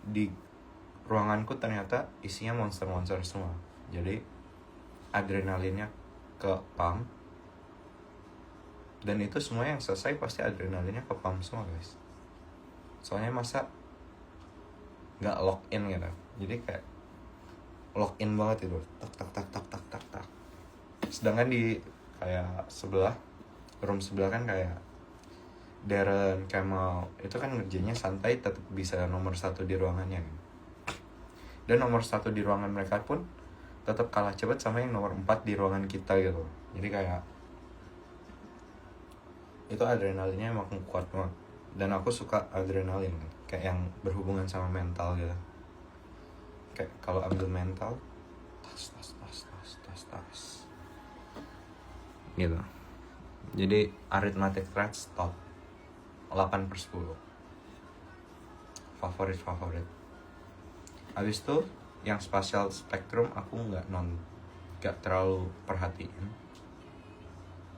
di ruanganku ternyata isinya monster-monster semua. Jadi adrenalinnya ke pump. Dan itu semua yang selesai pasti adrenalinnya ke pump semua guys. Soalnya masa gak lock in gitu. Jadi kayak lock in banget itu. Tak tak tak tak tak tak tak. Sedangkan di kayak sebelah, room sebelah kan kayak Darren, Kemal, itu kan ngerjainnya santai, tetap bisa nomor 1 di ruangannya kan. Dan nomor 1 di ruangan mereka pun tetap kalah cepat sama yang nomor 4 di ruangan kita gitu. Jadi kayak itu adrenalinnya emang kuat banget. Dan aku suka adrenalin kan, kayak yang berhubungan sama mental gitu. Kayak kalau ambil mental, tas gitu. Jadi arithmetic threats top 8/10 favorit. Abis itu yang spatial spectrum aku nggak terlalu perhatiin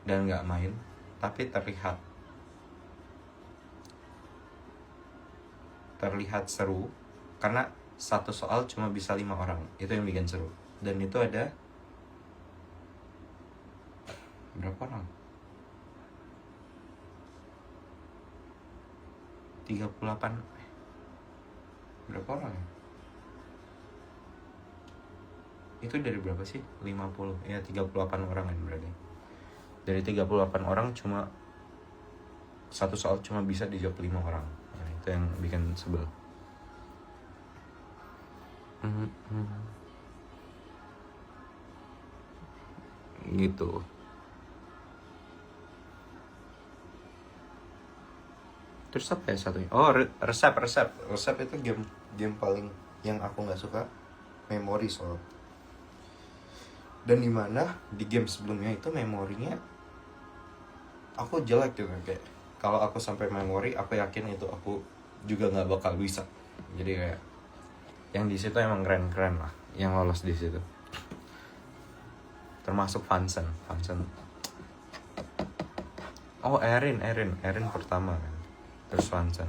dan nggak main, tapi terlihat seru karena satu soal cuma bisa 5 orang, itu yang bikin seru. Dan itu ada berapa orang? 38 berapa orang ya? Itu dari berapa sih? 50 ya, 38 orang kan berarti. Dari 38 orang cuma satu soal cuma bisa dijawab 5 orang. Nah, itu yang bikin sebel. Gitu. Terus apa ya satunya? Oh, resep itu game paling yang aku nggak suka, memori soal. Dan dimana di game sebelumnya itu memorinya aku jelek juga, kayak kalau aku sampai memori aku yakin itu aku juga nggak bakal bisa. Jadi kayak yang di situ emang keren lah yang lolos di situ, termasuk Vansen. Oh, Erin pertama kan, terus Vansen.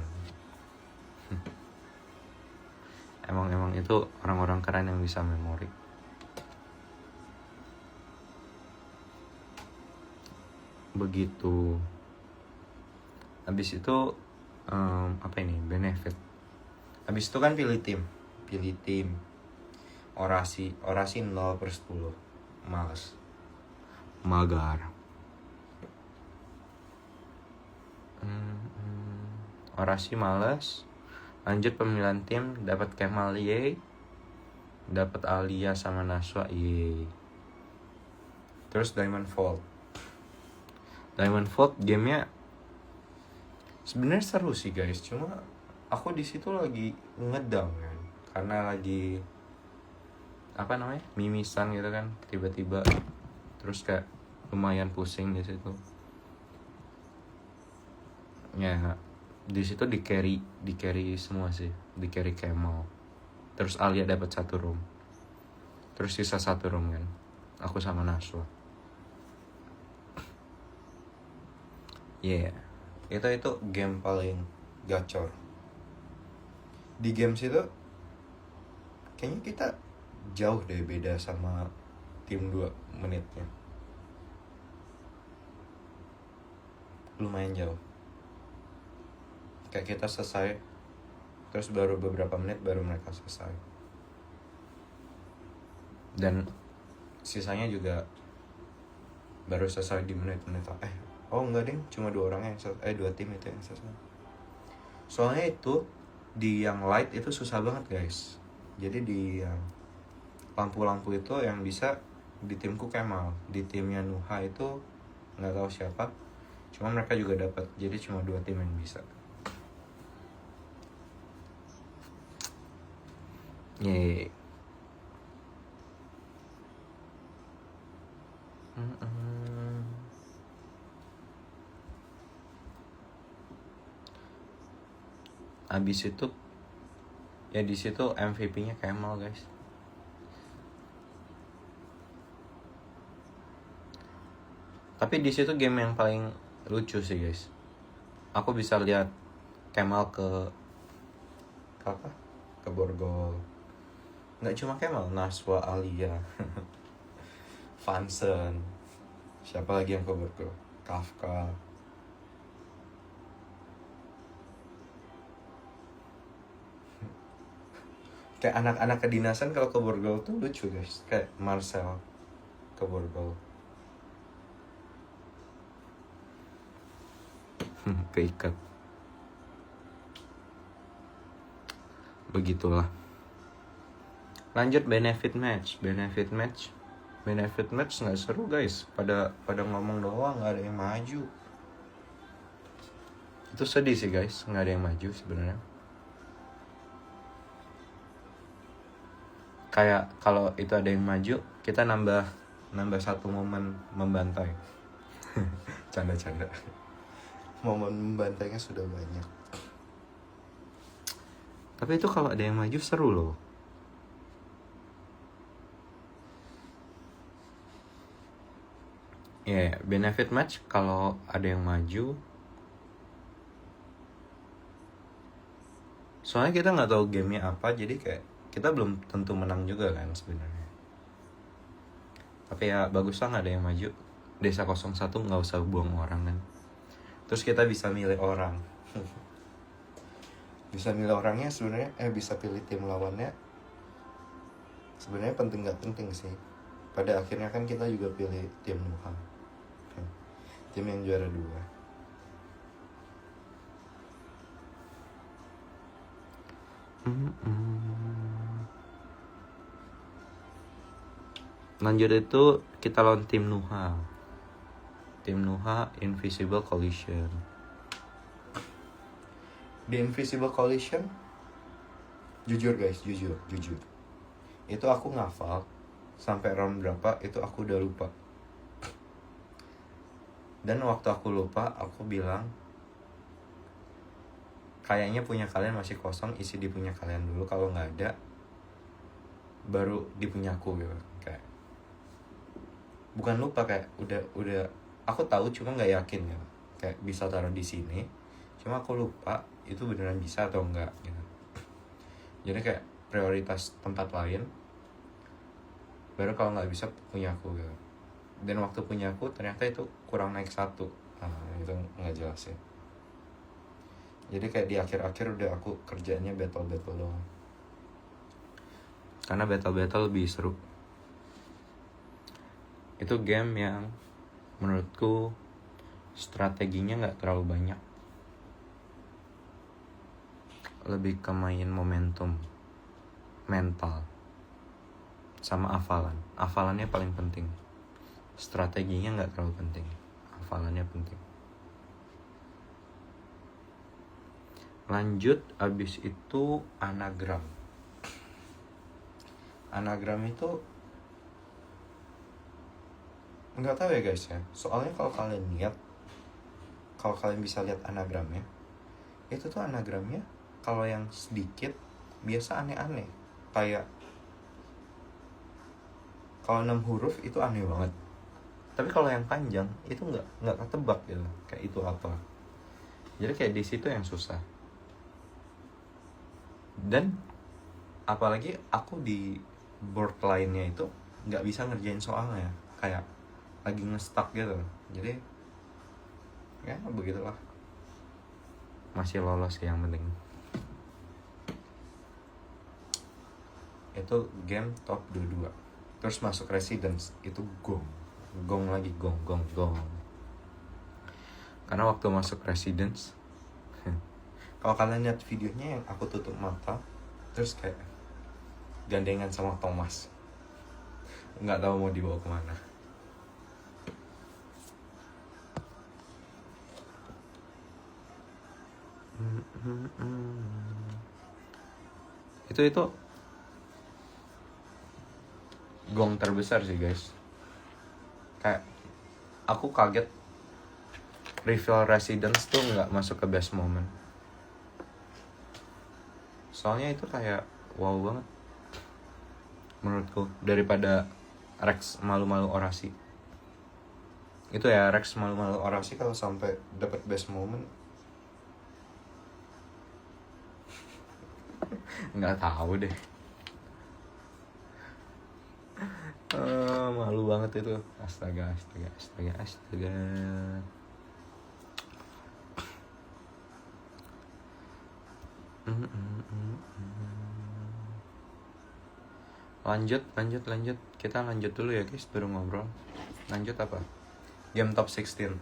emang itu orang-orang keren yang bisa memori. Begitu. Habis itu apa ini, benefit. Habis itu kan pilih tim. Orasi 0/10. Males. Magar. Orasi males. Lanjut pemilihan tim, dapat Kemal ye, dapat Alia sama Naswa ye. Terus Diamond Vault gamenya sebenarnya seru sih guys, cuma aku di situ lagi ngedang kan, karena lagi apa namanya, mimisan gitu kan, tiba-tiba terus kayak lumayan pusing di situ ya. Di situ di carry semua sih, di carry Kemal, terus Alia dapat 1 room, terus sisa 1 room kan aku sama Naswa. Yeah, itu game paling gacor. Di game situ kayaknya kita jauh deh beda sama tim 2 menitnya, lumayan jauh. Kayak kita selesai terus baru beberapa menit baru mereka selesai, dan sisanya juga baru selesai di menit-menit enggak ding, cuma 2 orang yang 2 tim itu yang selesai. Soalnya itu di yang light itu susah banget guys. Jadi di yang lampu-lampu itu yang bisa di timku Kemal, di timnya Nuha itu nggak tahu siapa, cuma mereka juga dapat. Jadi cuma 2 tim yang bisa. Yeay. Abis itu ya di situ MVP-nya Kemal guys. Tapi di situ game yang paling lucu sih guys. Aku bisa lihat Kemal ke Borgol. Nggak cuma Kemal, Naswa, Alia, Vansen, siapa lagi yang ke Borgol? Kafka. Kayak anak-anak kedinasan kalau ke Borgol tuh lucu guys. Kayak Marcel ke Borgol. Keikat. Begitulah. Lanjut benefit match nggak seru guys. Pada ngomong doang, nggak ada yang maju. Itu sedih sih guys, nggak ada yang maju sebenarnya. Kayak kalau itu ada yang maju, kita nambah satu momen membantai. Canda. Momen membantainya sudah banyak. Tapi itu kalau ada yang maju seru loh. Ya, benefit match kalau ada yang maju. Soalnya kita nggak tahu gamenya apa, jadi kayak kita belum tentu menang juga kan sebenarnya. Tapi ya baguslah nggak ada yang maju. Desa 01 nggak usah buang orang kan. Terus kita bisa milih orang. Bisa milih orangnya sebenarnya, bisa pilih tim lawannya. Sebenarnya penting nggak penting sih. Pada akhirnya kan kita juga pilih tim Nuha, tim yang juara 2. Lanjut itu kita lawan tim Nuha. Tim Nuha Invisible Collision. Di Invisible Collision, jujur guys, jujur. Itu aku ngafal sampai round berapa itu aku udah lupa. Dan waktu aku lupa, aku bilang kayaknya punya kalian masih kosong, isi di punya kalian dulu. Kalau nggak ada, baru di punya aku gitu. Kayak bukan lupa, kayak udah aku tahu cuma nggak yakin ya. Kayak bisa taruh di sini, cuma aku lupa itu beneran bisa atau enggak gitu. Jadi kayak prioritas tempat lain, baru kalau nggak bisa punya aku gitu. Dan waktu punya aku ternyata itu kurang naik 1. Itu nggak jelas ya. Jadi kayak di akhir-akhir udah aku kerjanya battle doang. Karena battle lebih seru. Itu game yang menurutku strateginya nggak terlalu banyak. Lebih ke main momentum, mental, sama hafalan. Hafalannya paling penting. Strateginya nggak terlalu penting. Hafalannya penting. Lanjut, abis itu anagram. Anagram itu nggak tahu ya guys ya. Soalnya kalau kalian bisa lihat anagramnya, itu tuh anagramnya kalau yang sedikit biasa aneh-aneh. Kayak kalau 6 huruf itu aneh banget. Tapi kalau yang panjang itu nggak ketebak gitu. Kayak itu apa. Jadi kayak di situ yang susah. Dan apalagi aku di board lainnya itu nggak bisa ngerjain soalnya, kayak lagi nge-stuck gitu. Jadi ya begitulah. Masih lolos yang penting. Itu game top 22. Terus masuk Residence, itu gong lagi, gong. Karena waktu masuk Residence, kalau kalian lihat videonya yang aku tutup mata, terus kayak gandengan sama Thomas, nggak tahu mau dibawa kemana. Itu gong terbesar sih guys. Kayak aku kaget reveal Residence tuh nggak masuk ke best moment. Soalnya itu kayak wow banget menurutku, daripada Rex malu-malu orasi. Itu ya, Rex malu-malu orasi kalau sampai dapat best moment Nggak tahu deh. Malu banget itu. Astaga. Lanjut. Kita lanjut dulu ya guys, baru ngobrol. Lanjut apa? Game top 16.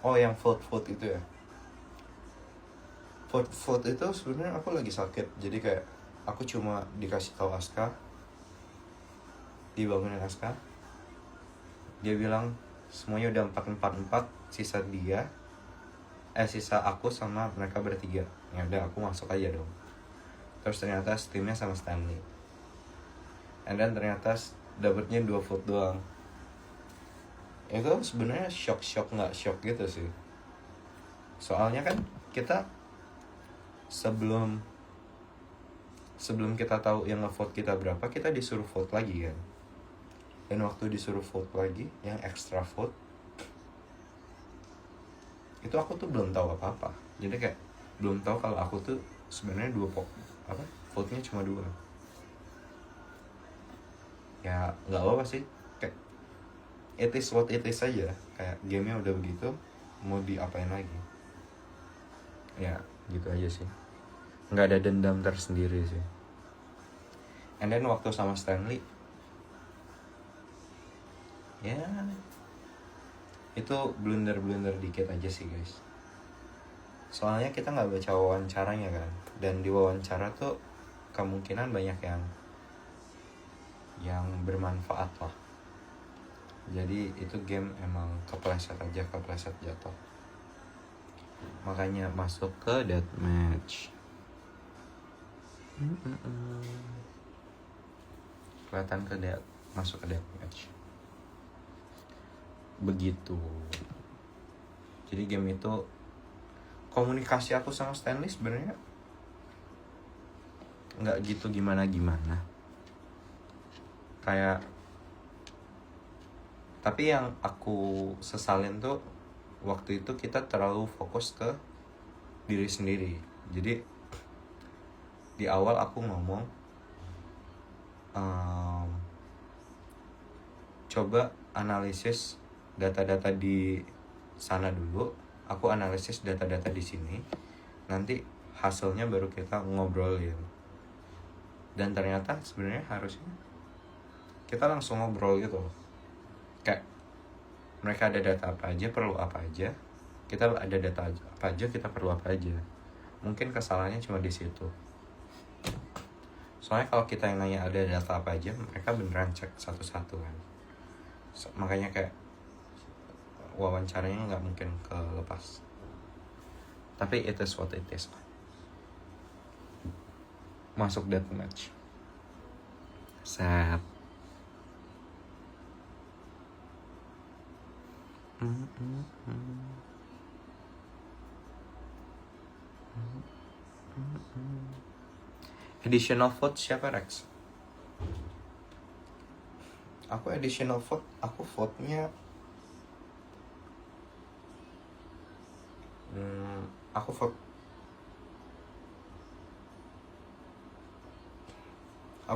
Oh, yang vote itu ya. Vote itu sebenarnya aku lagi sakit. Jadi kayak aku cuma dikasih tahu Aska, dibangunin Aska. Dia bilang semuanya udah 4-4-4, sisa aku sama mereka bertiga. Ya udah, aku masuk aja dong. Terus ternyata Steamnya sama Stanley. And then ternyata dapetnya 2 vote doang. Itu sebenarnya shock nggak shock gitu sih. Soalnya kan kita sebelum kita tahu yang nge-vote kita berapa, kita disuruh vote lagi kan. Dan waktu disuruh vote lagi, yang extra vote, itu aku tuh belum tahu apa-apa. Jadi kayak belum tahu kalau aku tuh sebenarnya vote-nya cuma 2. Ya nggak apa-apa sih, kayak it is what it is aja. Kayak gamenya udah begitu, mau diapain lagi. Ya gitu aja sih, nggak ada dendam tersendiri sih. And then waktu sama Stanley, ya itu blunder dikit aja sih guys. Soalnya kita nggak baca wawancaranya kan, dan di wawancara tuh kemungkinan banyak yang bermanfaat lah. Jadi itu game emang kepleset jatuh. Makanya masuk ke deathmatch. Kelihatan masuk ke deathmatch. Begitu. Jadi game itu, komunikasi aku sama Stanley sebenarnya nggak gitu gimana. Kayak, tapi yang aku sesalin tuh waktu itu kita terlalu fokus ke diri sendiri. Jadi di awal aku ngomong, coba analisis data-data di sana dulu, aku analisis data-data di sini, nanti hasilnya baru kita ngobrolin. Dan ternyata sebenarnya harusnya kita langsung ngobrol gitu. Kayak mereka ada data apa aja, perlu apa aja, kita ada data apa aja, kita perlu apa aja. Mungkin kesalahannya cuma di situ. Soalnya kalau kita yang nanya ada data apa aja, mereka beneran cek satu-satu kan. Makanya kayak wawancaranya nggak mungkin kelepas. Tapi it is what it is. Masuk deathmatch. Set. Additional vote siapa Rex? Aku additional vote, aku vote-nya aku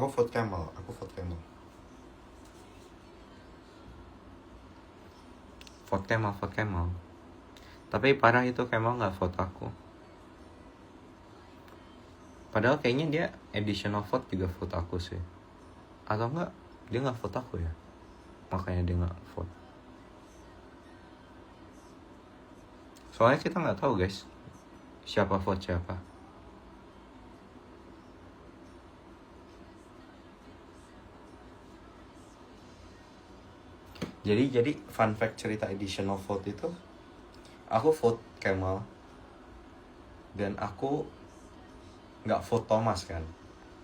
vote Kemal. Vote Kemal. Tapi parah itu, Kemal nggak vote aku. Padahal kayaknya dia additional vote juga vote aku sih. Atau enggak, dia nggak vote aku ya. Makanya dia nggak vote. Soalnya kita nggak tahu guys, siapa vote siapa. Jadi fun fact cerita additional vote itu, aku vote Kemal dan aku nggak vote Thomas kan,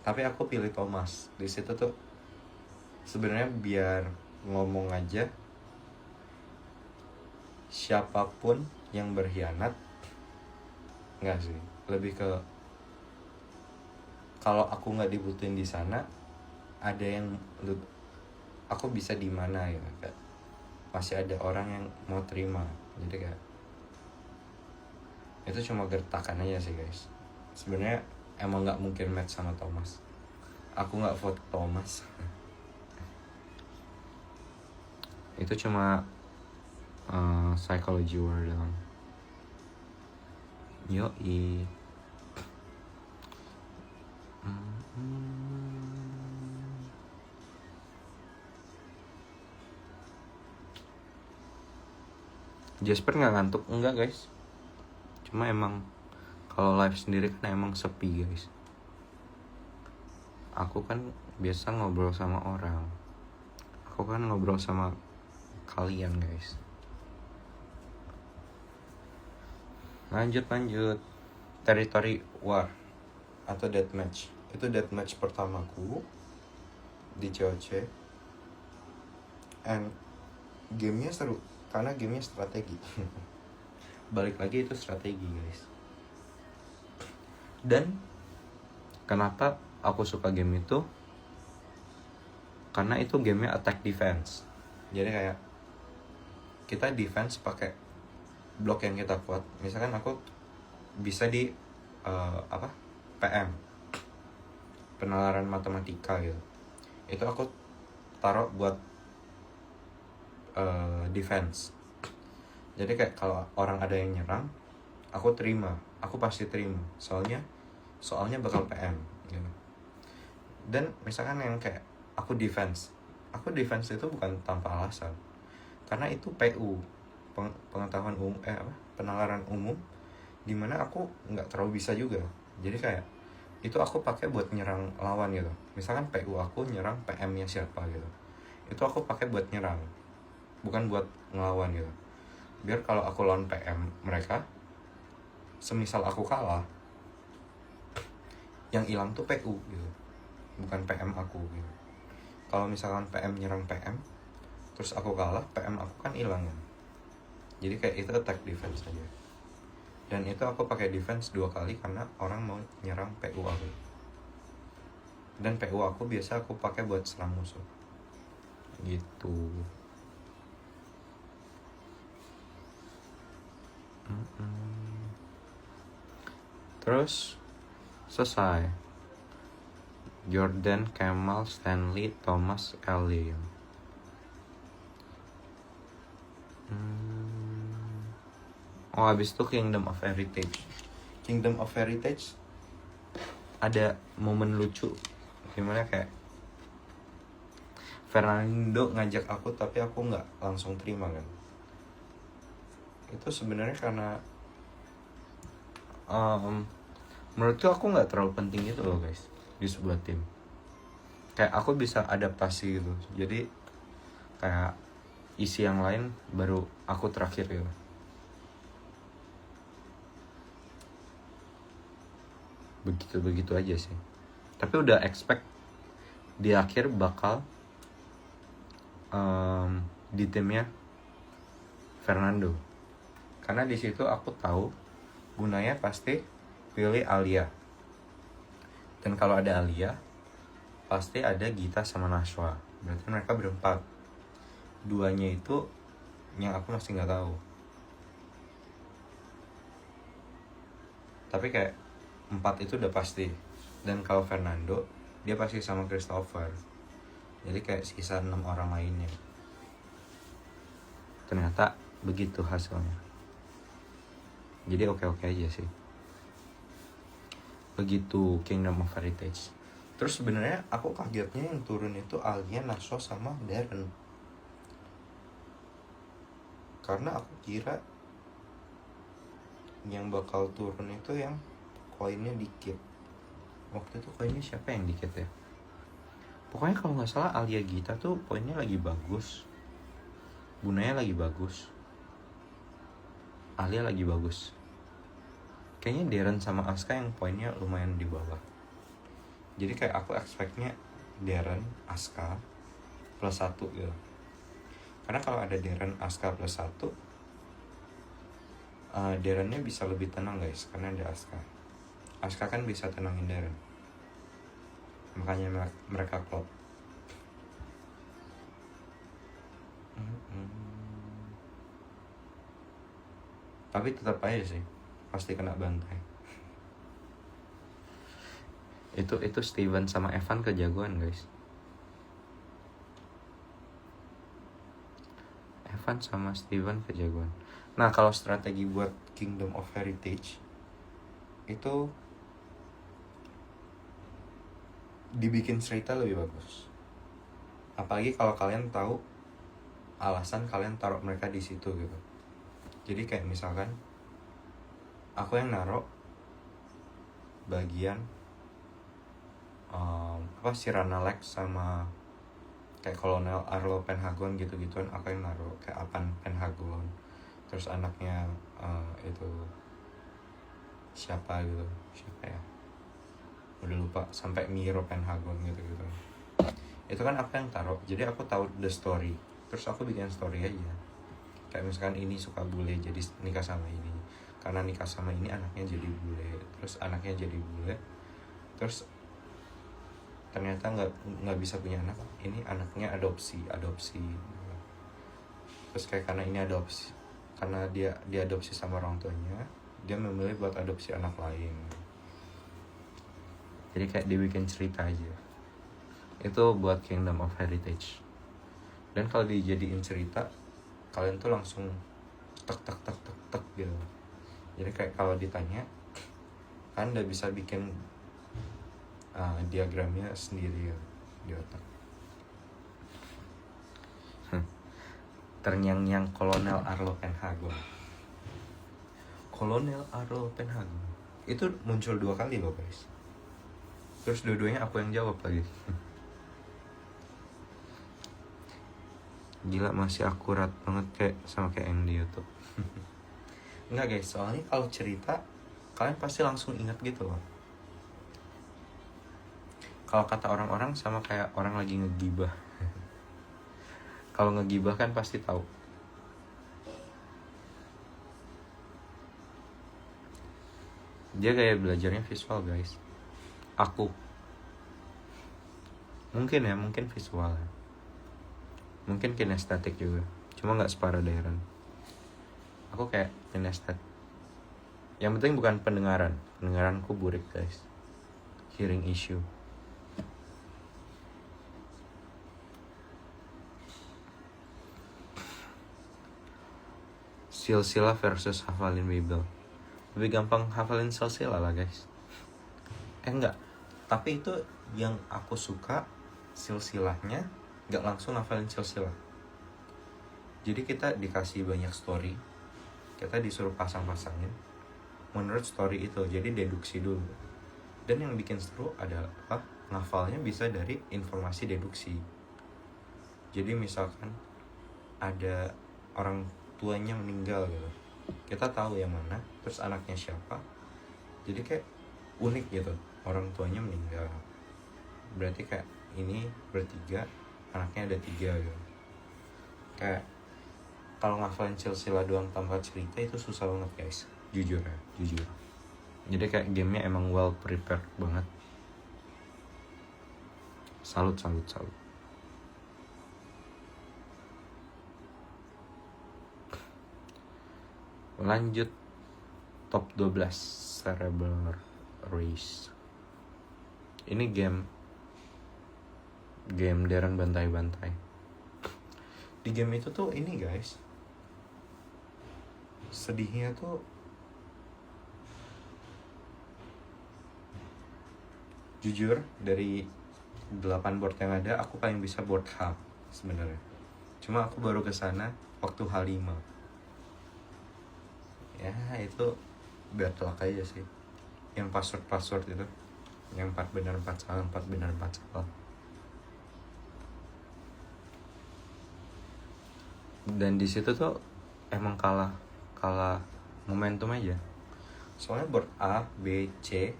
tapi aku pilih Thomas. Di situ tuh sebenarnya biar ngomong aja, siapapun yang berkhianat, nggak sih, lebih ke kalau aku nggak dibutuhin di sana, ada yang aku bisa di mana ya, kayak masih ada orang yang mau terima. Jadi kayak itu cuma gertakan aja sih guys. Sebenarnya emang nggak mungkin match sama Thomas. Aku nggak vote Thomas. Itu cuma psychology war doang. Yoi. Jasper nggak ngantuk? Enggak guys, cuma emang kalau live sendiri kan emang sepi guys. Aku kan biasa ngobrol sama orang, aku kan ngobrol sama kalian guys. Lanjut Territory War atau Deathmatch. Itu Deathmatch pertamaku di COC. And gamenya seru karena gamenya strategi. Balik lagi itu strategi guys. Dan kenapa aku suka game itu? Karena itu gamenya attack defense. Jadi kayak kita defense pakai blok yang kita kuat. Misalkan aku bisa di PM, penalaran matematika gitu. Itu aku taruh buat defense. Jadi kayak kalau orang ada yang nyerang, aku pasti terima. Soalnya bakal PM gitu. Dan misalkan yang kayak aku defense itu bukan tanpa alasan. Karena itu PU, pengetahuan umum, penalaran umum, dimana aku nggak terlalu bisa juga. Jadi kayak itu aku pakai buat nyerang lawan gitu. Misalkan PU aku nyerang PM-nya siapa gitu, itu aku pakai buat nyerang, bukan buat ngelawan gitu. Biar kalau aku lawan PM mereka, semisal aku kalah, yang hilang tuh PU gitu, bukan PM aku gitu. Kalau misalkan PM nyerang PM, terus aku kalah, PM aku kan hilang kan. Jadi kayak itu attack defense aja. Dan itu aku pakai defense 2 kali karena orang mau nyerang PU aku. Dan PU aku biasa aku pakai buat serang musuh. Gitu. Terus selesai. Jordan, Kemal, Stanley, Thomas, Ellie. Oh, habis itu Kingdom of Heritage ada momen lucu gimana kayak Fernando ngajak aku tapi aku nggak langsung terima kan. Itu sebenarnya karena menurutku aku nggak terlalu penting itu loh guys di sebuah tim. Kayak aku bisa adaptasi gitu. Jadi kayak isi yang lain baru aku terakhir gitu. Begitu aja sih. Tapi udah expect di akhir bakal di timnya Fernando. Karena di situ aku tahu Gunaya pasti pilih Alia. Dan kalau ada Alia, pasti ada Gita sama Nashwa. Berarti mereka berempat. 2-nya itu yang aku masih nggak tahu. Tapi kayak 4 itu udah pasti. Dan kalau Fernando, dia pasti sama Christopher. Jadi kayak sisa 6 orang lainnya. Ternyata begitu hasilnya. Jadi oke-oke aja sih. Begitu Kingdom of Heritage. Terus sebenarnya aku kagetnya yang turun itu Alia, Nashwa sama Darren. Karena aku kira yang bakal turun itu yang koinnya dikit. Waktu itu koinnya siapa yang dikit ya? Pokoknya kalau nggak salah Alia Gita tuh poinnya lagi bagus, Gunanya lagi bagus, Alia lagi bagus. Kayaknya Darren sama Aska yang poinnya lumayan di bawah. Jadi kayak aku expectnya Darren, Aska plus 1 gitu. Karena kalau ada Darren, Aska plus 1, Darrennya bisa lebih tenang guys, karena ada Aska. Aska kan bisa tenangin Darren. Makanya mereka klop. Tapi tetap aja sih pasti kena bantai. Itu Steven sama Evan kejagoan guys. Evan sama Steven kejagoan. Nah kalau strategi buat Kingdom of Heritage itu dibikin cerita lebih bagus. Apalagi kalau kalian tahu alasan kalian taruh mereka di situ gitu. Jadi kayak misalkan aku yang naruh bagian Cyrano Lex sama kayak Kolonel Arlo Penhagon gitu-gituan, aku yang naruh kayak Apan Penhagon. Terus anaknya itu siapa ya, udah lupa, sampai Miro Penhagon gitu-gitu. Itu kan aku yang taruh, jadi aku tahu the story, terus aku bikin story aja. Kayak misalkan ini suka bule jadi nikah sama ini, karena nikah sama ini anaknya jadi bule, terus anaknya jadi bule, terus ternyata nggak bisa punya anak, ini anaknya adopsi. Terus kayak karena ini adopsi, karena dia diadopsi sama orang tuanya, dia memilih buat adopsi anak lain. Jadi kayak dibikin cerita aja. Itu buat Kingdom of Heritage. Dan kalau dijadiin cerita, kalian tuh langsung tek gitu. Jadi kayak kalau ditanya, kan udah bisa bikin diagramnya sendiri ya, di otak. Ternyang-nyang Kolonel Arlo Penhagon. Kolonel Arlo Penhagon itu muncul 2 kali loh guys. Terus dua-duanya aku yang jawab lagi. Gila, masih akurat banget kayak sama kayak yang di YouTube. Enggak guys, soalnya kalau cerita kalian pasti langsung ingat gitu loh. Kalau kata orang-orang sama kayak orang lagi ngegibah. Kalau ngegibah kan pasti tahu. Dia kayak belajarnya visual guys. Aku mungkin visual, mungkin kinestetik juga, cuma nggak separah Darren. Aku kayak kinestetik. Yang penting bukan pendengaranku burik guys, hearing issue. Silsilah versus hafalin Bible. Lebih gampang hafalin silsilah lah guys. Enggak, tapi itu yang aku suka, silsilahnya gak langsung hafalin silsilah. Jadi kita dikasih banyak story, kita disuruh pasang-pasangin menurut story itu, jadi deduksi dulu. Dan yang bikin seru adalah ngafalnya bisa dari informasi deduksi. Jadi misalkan ada orang tuanya meninggal gitu, kita tahu yang mana, terus anaknya siapa. Jadi kayak unik gitu, orang tuanya meninggal, berarti kayak ini bertiga, anaknya ada 3 gitu. Kayak kalau ngafalin silsilah doang tanpa cerita itu susah banget guys, jujur. Jadi kayak gamenya emang well prepared banget. Salut. Lanjut top 12 Cerebral Race. Ini game Darren bantai-bantai. Di game itu tuh ini guys, sedihnya tuh jujur dari 8 board yang ada, aku paling bisa board H sebenarnya. Cuma aku baru kesana waktu H5. Ya itu bad luck aja sih. Yang password itu, yang 4 benar 4 salah, 4 benar 4 salah. Dan di situ tuh emang kalah momentum aja. Soalnya board A, B, C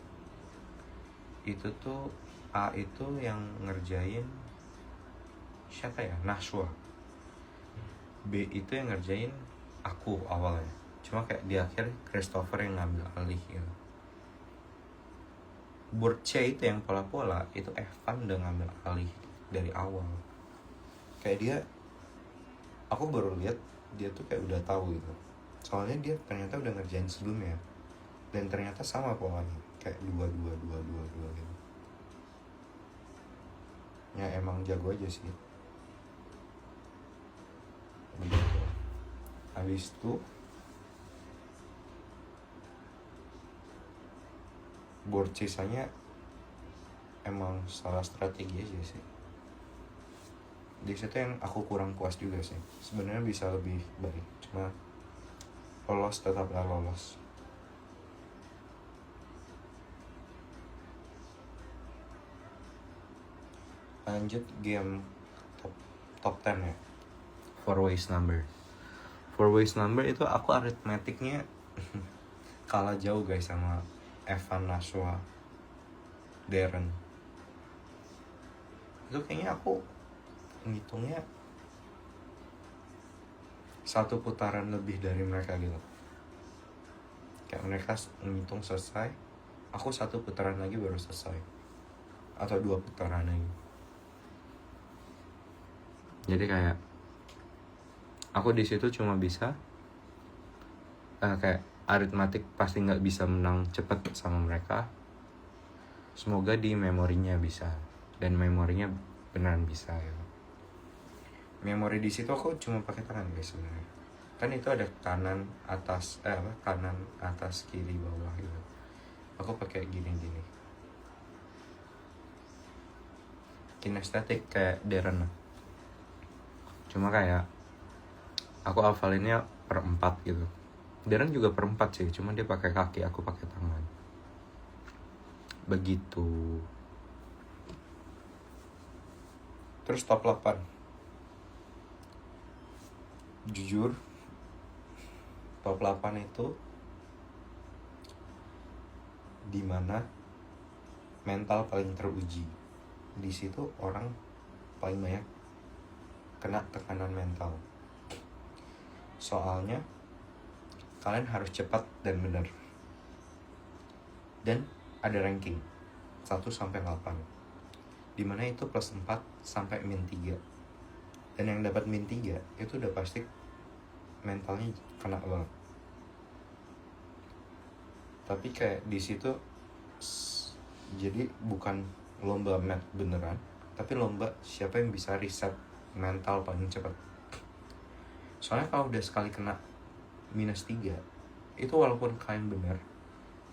itu tuh A itu yang ngerjain siapa ya? Nashwa. B itu yang ngerjain aku awalnya. Cuma kayak di akhir Christopher yang ngambil alih gitu. Board C itu yang pola-pola, itu Evan udah ngambil alih dari awal. Kayak dia, aku baru lihat dia tuh kayak udah tahu gitu. Soalnya dia ternyata udah ngerjain sebelumnya. Dan ternyata sama polanya, kayak 2 gitu. ya emang jago aja sih. Begitu. Habis itu board sisanya emang salah strategi aja sih. Di situ yang aku kurang puas juga sih. Sebenarnya bisa lebih baik, cuma lolos tetaplah lolos. Lanjut game top 10 ya. Four ways number itu aku aritmetiknya kalah jauh guys sama Evan, Nashwa, Darren. Itu kayaknya aku ngitungnya satu putaran lebih dari mereka gitu. Kayak mereka ngitung selesai, aku satu putaran lagi baru selesai, atau 2 putaran lagi. Jadi kayak aku di situ cuma bisa kayak aritmatik pasti nggak bisa menang cepet sama mereka. Semoga di memorinya bisa, dan memorinya beneran bisa ya. Memori di situ aku cuma pakai tangan guys sebenarnya. Kan itu ada kanan atas kanan atas kiri bawah gitu. Aku pakai gini-gini. Kinestetik kayak Darren. Cuma kayak aku hafalinnya per 4 gitu. Darren juga per 4 sih, cuma dia pakai kaki, aku pakai tangan. Begitu. Terus top 8. Jujur, top 8 itu dimana mental paling teruji. Di situ orang paling banyak kena tekanan mental. Soalnya kalian harus cepat dan benar. Dan ada ranking 1 sampai 8. Dimana itu plus 4 sampai min 3. Dan yang dapat min 3 itu udah pasti mentalnya kena banget. Tapi kayak di situ jadi bukan lomba math beneran, tapi lomba siapa yang bisa reset mental paling cepat. Soalnya kalau udah sekali kena minus 3, itu walaupun kalian bener,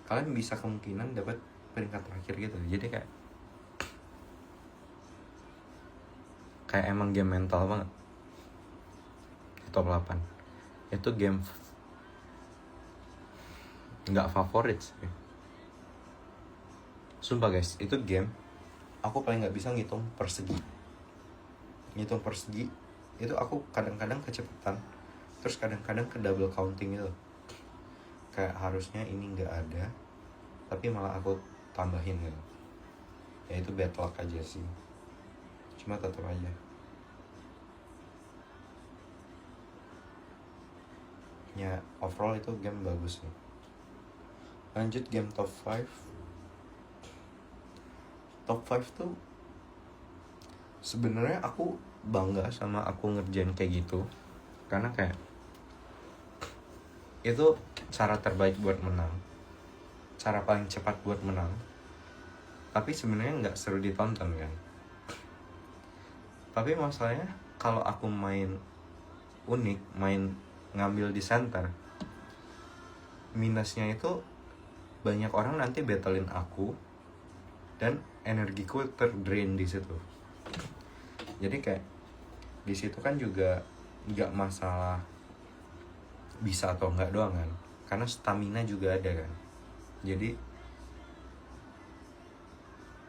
kalian bisa kemungkinan dapat peringkat terakhir gitu. Jadi kayak emang game mental banget. Top 8 itu game nggak favorit sih. Sumpah guys, itu game aku paling nggak bisa ngitung persegi. Ngitung persegi itu aku kadang-kadang kecepatan, terus kadang-kadang ke double counting gitu. Kayak harusnya ini nggak ada, tapi malah aku tambahin gitu. Ya itu bad luck aja sih. Cuma tetap aja. Ya overall itu game bagus nih. Lanjut game top 5. Top 5 tuh sebenarnya aku bangga sama aku ngerjain kayak gitu, karena kayak itu cara terbaik buat menang, cara paling cepat buat menang. Tapi sebenarnya nggak seru ditonton kan. Tapi masalahnya kalau aku main unik, main ngambil di center, minusnya itu banyak orang nanti battlein aku dan energiku terdrain di situ. Jadi kayak di situ kan juga nggak masalah bisa atau nggak doang kan, karena stamina juga ada kan. Jadi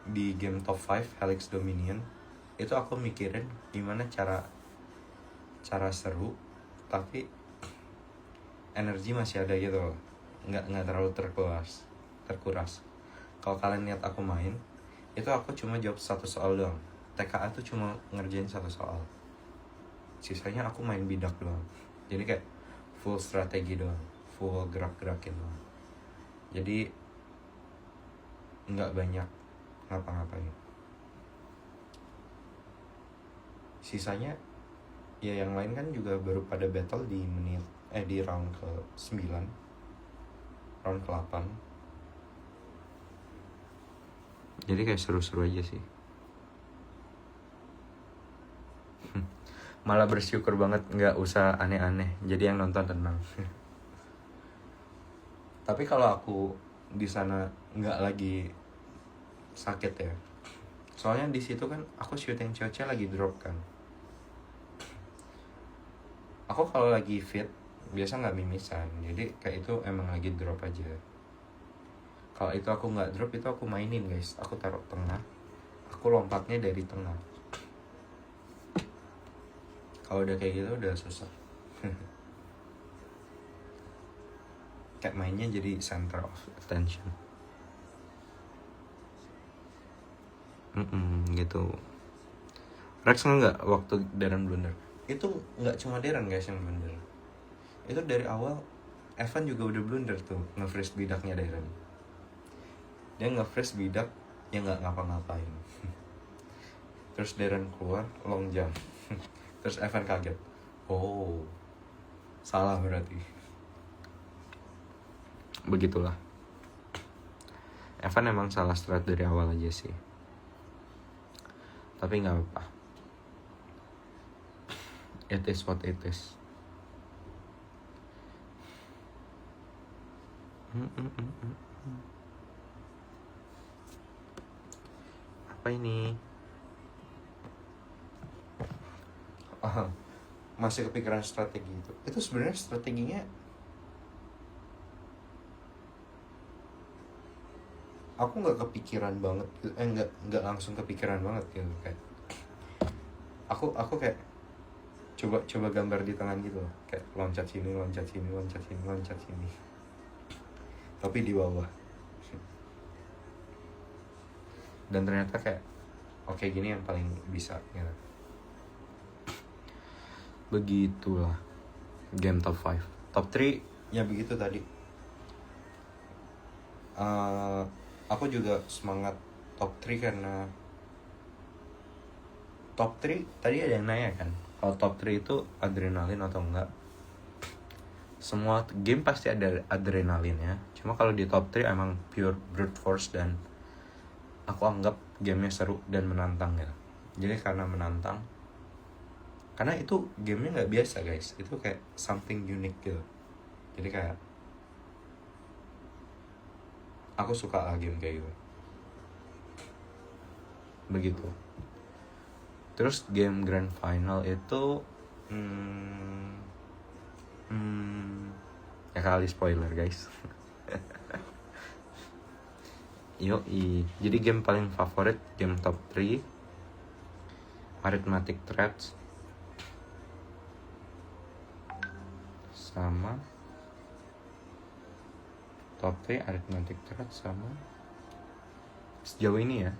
di game top 5 Helix Dominion itu aku mikirin gimana cara seru tapi energi masih ada gitu loh, nggak terlalu terkuras. Kalau kalian lihat aku main, itu aku cuma jawab 1 soal doang. TKA tuh cuma ngerjain 1 soal, sisanya aku main bidak doang. Jadi kayak full strategi doang, full gerak-gerakin doang. Jadi nggak banyak ngapa-ngapain. Sisanya ya yang lain kan juga baru pada battle di di round ke-9, round ke-8. Jadi kayak seru-seru aja sih. malah bersyukur banget nggak usah aneh-aneh, jadi yang nonton tenang. Tapi kalau aku di sana nggak lagi sakit ya, soalnya di situ kan aku syuting Choce lagi drop kan. Aku kalau lagi fit biasa nggak mimisan, jadi kayak itu emang lagi drop aja. Kalau itu aku nggak drop, itu aku mainin guys, aku taruh tengah, aku lompatnya dari tengah. Kalau udah kayak gitu udah susah. Kayak mainnya jadi center of attention. Gitu. Rex nggak waktu Darren blunder? Itu nggak cuma Darren guys yang blunder. Itu dari awal Evan juga udah blunder tuh, nge-freeze bidaknya Darren. Dia nge-freeze bidak yang nggak ngapa-ngapain. Terus Darren keluar long jump. Terus Evan kaget. Oh, salah berarti. Begitulah. Evan emang salah strat dari awal aja sih. Tapi nggak apa-apa. It is what it is. Apa ini? Masih kepikiran strategi itu. Itu sebenarnya strateginya aku nggak kepikiran banget, nggak langsung kepikiran banget gitu. Kayak aku kayak coba gambar di tangan gitu, kayak loncat sini, tapi di bawah. Dan ternyata kayak oke, gini yang paling bisa gitu. Begitulah game top 5. Top 3 ya begitu tadi. Aku juga semangat top 3 karena top 3 tadi ada yang nanya kan, kalau top 3 itu adrenalin atau enggak. Semua game pasti ada adrenalin ya, cuma kalau di top 3 emang pure brute force, dan aku anggap gamenya seru dan menantang ya. Jadi karena menantang, karena itu gamenya nggak biasa guys, itu kayak something unique gitu. Jadi kayak aku suka lah game kayak gitu. Begitu. Terus game grand final itu ya kali spoiler guys. Yoi. Jadi game paling favorit, game top 3 Arithmetic Threats sama top 3 Arithmetic Threats sama sejauh ini ya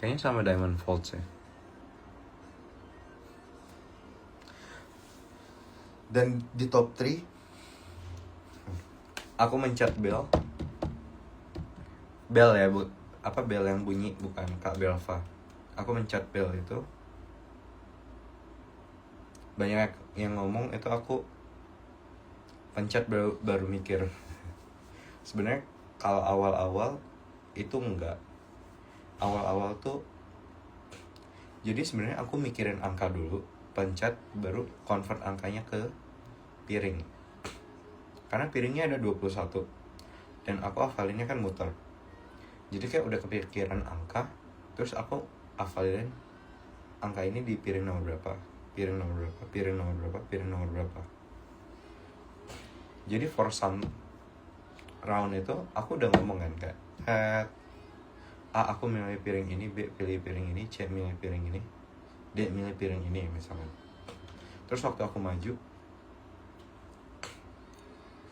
kayaknya sama Diamond Faults ya. Dan di top 3 aku mencet bel ya, apa bel yang bunyi, bukan Kak Belva. Aku mencet bel itu, banyak yang ngomong itu aku pencet baru mikir. Sebenarnya kalau awal-awal itu enggak. Awal-awal tuh jadi sebenarnya aku mikirin angka dulu, pencet baru convert angkanya ke piring. Karena piringnya ada 21 dan aku hafalinnya kan muter. Jadi kayak udah kepikiran angka, terus aku hafalin angka ini di piring nomor berapa, piring nomor berapa, piring nomor berapa, piring nomor berapa. Jadi for some round itu aku udah ngomong kan kayak A aku milih piring ini, B pilih piring ini, C milih piring ini, D milih piring ini misalkan. Terus waktu aku maju,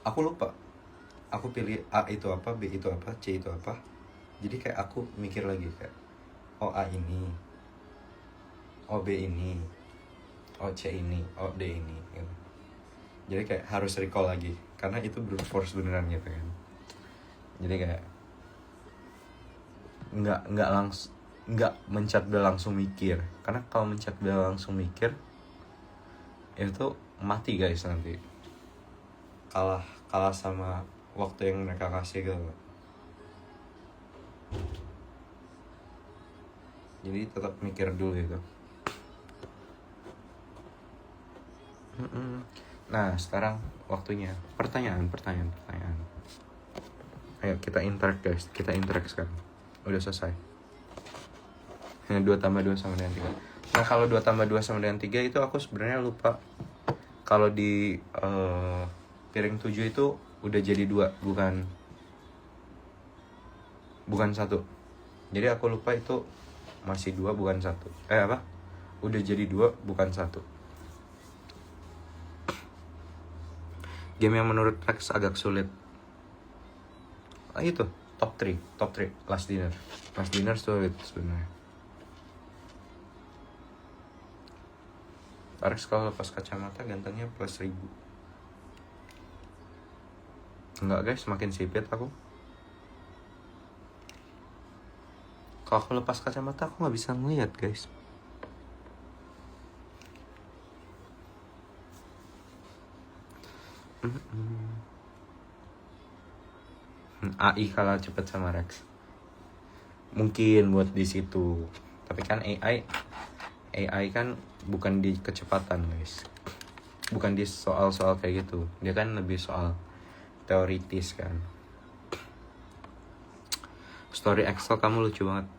aku lupa aku pilih A itu apa, B itu apa, C itu apa. Jadi kayak aku mikir lagi kayak oh A ini, oh B ini, oh C ini, oh D ini gitu. Jadi kayak harus recall lagi karena itu brute force beneran gitu kan. Jadi kayak nggak mencet bel langsung mikir, karena kalau mencet bel langsung mikir itu mati guys, nanti kalah sama waktu yang mereka kasih gitu. jadi tetap mikir dulu itu. Nah sekarang waktunya pertanyaan. Ayo kita interact guys, kita interact sekarang. Udah selesai. 2 tambah 2 sama dengan 3. Nah kalau 2 tambah 2 sama dengan 3 itu aku sebenarnya lupa. Kalau di piring 7 itu udah jadi 2, bukan 1. Jadi aku lupa itu masih 2 bukan 1. Udah jadi 2 bukan 1. Game yang menurut Rex agak sulit. Itu top 3 Last Dinner sulit sebenarnya. Rex kalau lepas kacamata gantengnya plus 1000. Enggak guys, makin sipit aku. Kalau aku lepas kacamata aku nggak bisa ngeliat guys. AI kalah cepet sama Rex. Mungkin buat di situ. Tapi kan AI kan bukan di kecepatan guys. Bukan di soal-soal kayak gitu. Dia kan lebih soal teoritis kan. Story Excel kamu lucu banget.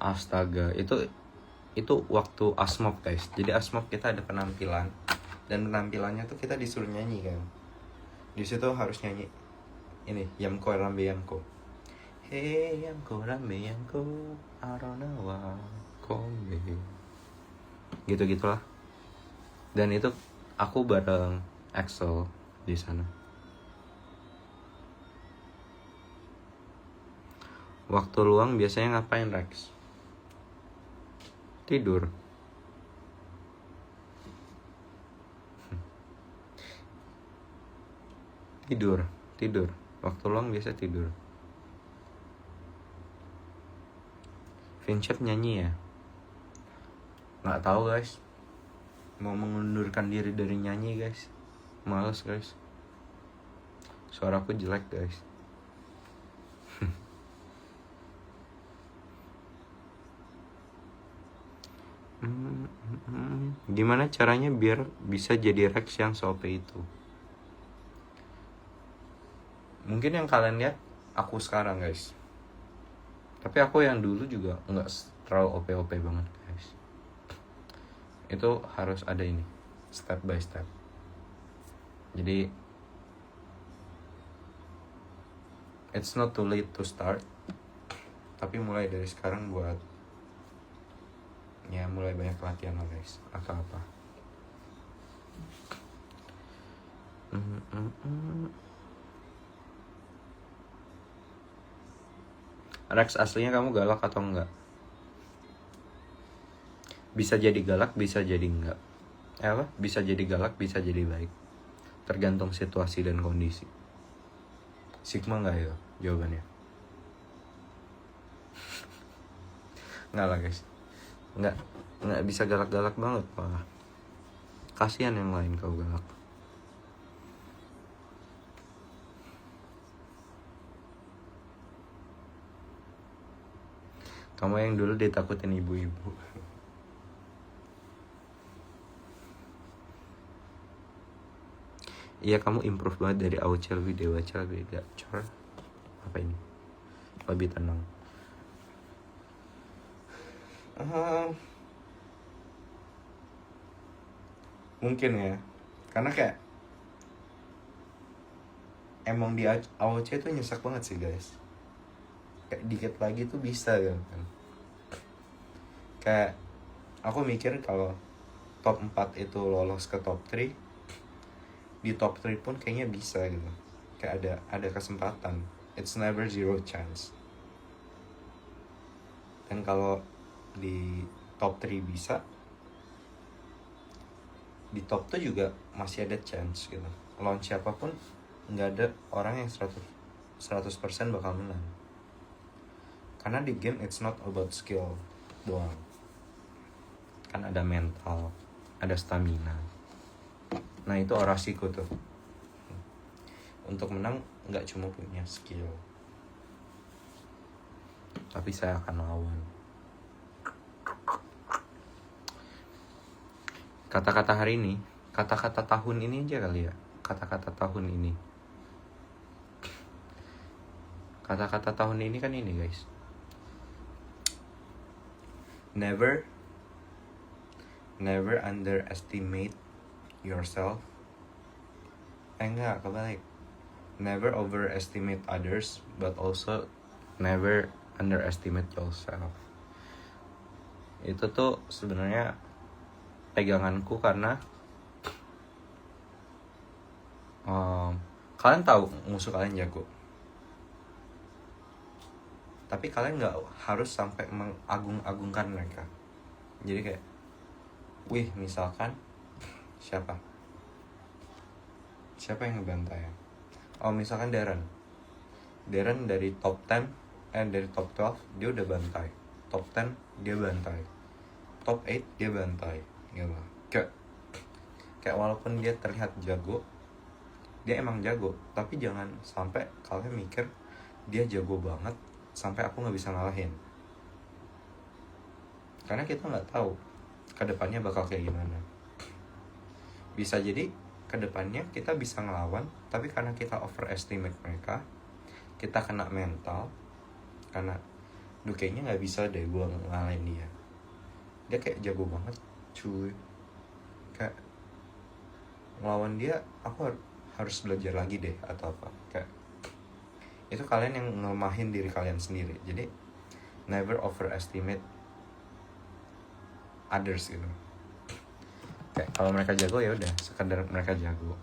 Astaga, itu waktu Asmop guys. Jadi Asmop kita ada penampilan, dan penampilannya tuh kita disuruh nyanyi kan. Di situ harus nyanyi ini Yamko Rambe Yamko. Hey Yamko Rambe Yamko Aronawa Kombe. Gitu-gitulah. Dan itu aku bareng Excel di sana. Waktu luang biasanya ngapain Rex? Tidur. Tidur. Waktu luang biasa tidur. Vincent nyanyi ya? Nggak tahu guys. Mau mengundurkan diri dari nyanyi guys. Males guys. Suaraku jelek guys. Gimana caranya biar bisa jadi Rex yang SOP itu? Mungkin yang kalian lihat aku sekarang guys. Tapi aku yang dulu juga nggak terlalu OP banget guys. Itu harus ada ini, step by step. Jadi it's not too late to start. Tapi mulai dari sekarang buat ya mulai banyak latihan lah guys, atau apa. Rex aslinya kamu galak atau enggak? Bisa jadi galak, bisa jadi enggak. Bisa jadi galak, bisa jadi baik. Tergantung situasi dan kondisi. Sigma enggak ya jawabannya? Enggak lah guys. Enggak bisa galak-galak banget malah. Kasihan yang lain kau galak. Kamu yang dulu ditakutin ibu-ibu. Iya kamu improve banget dari Aucel lebih dewasa, lebih gacor. Apa ini? Lebih tenang. Mungkin ya. Karena kayak emang di AOC tuh nyesek banget sih guys. Kayak dikit lagi tuh bisa kan. Kayak aku mikir kalau top 4 itu lolos ke top 3, di top 3 pun kayaknya bisa gitu. Kayak ada kesempatan. It's never zero chance. Dan kalau di top 3 bisa, di top 2 juga masih ada chance gitu. Lawan siapapun nggak ada orang yang 100% bakal menang. Karena di game it's not about skill doang. Kan ada mental, ada stamina. Nah itu orasiku tuh. Untuk menang nggak cuma punya skill, tapi saya akan lawan. Kata-kata hari ini, kata-kata tahun ini aja kali ya. Kata-kata tahun ini. Kata-kata tahun ini kan ini guys. Never underestimate yourself. Enggak, kebalik. Never overestimate others, but also never underestimate yourself. Itu tuh sebenarnya peganganku karena kalian tahu musuh kalian jago, tapi kalian nggak harus sampai mengagung-agungkan mereka. Jadi kayak, wih misalkan siapa yang ngebantai ya? Oh misalkan Darren dari top 10 dari top 12 dia udah bantai, top 10 dia bantai, top 8 dia bantai gitu. Kayak walaupun dia terlihat jago, dia emang jago, tapi jangan sampai kalian mikir dia jago banget sampai aku nggak bisa ngalahin, karena kita nggak tahu kedepannya bakal kayak gimana. Bisa jadi kedepannya kita bisa ngelawan, tapi karena kita overestimate mereka, kita kena mental, karena kayaknya nggak bisa deh gue ngalahin dia kayak jago banget cuy, kayak ngelawan dia aku harus belajar lagi deh atau apa. Kayak itu kalian yang ngelemahin diri kalian sendiri. Jadi never overestimate others gitu. Kayak kalau mereka jago ya udah sekedar mereka jago,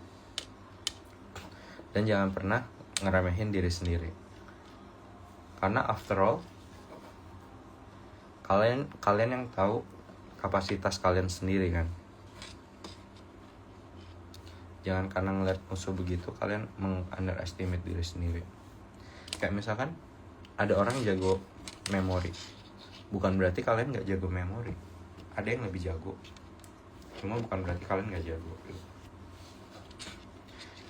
dan jangan pernah ngeremehin diri sendiri, karena after all kalian yang tahu kapasitas kalian sendiri kan. Jangan karena ngeliat musuh begitu kalian underestimate diri sendiri. Kayak misalkan ada orang yang jago memori, bukan berarti kalian nggak jago memori. Ada yang lebih jago, cuma bukan berarti kalian nggak jago.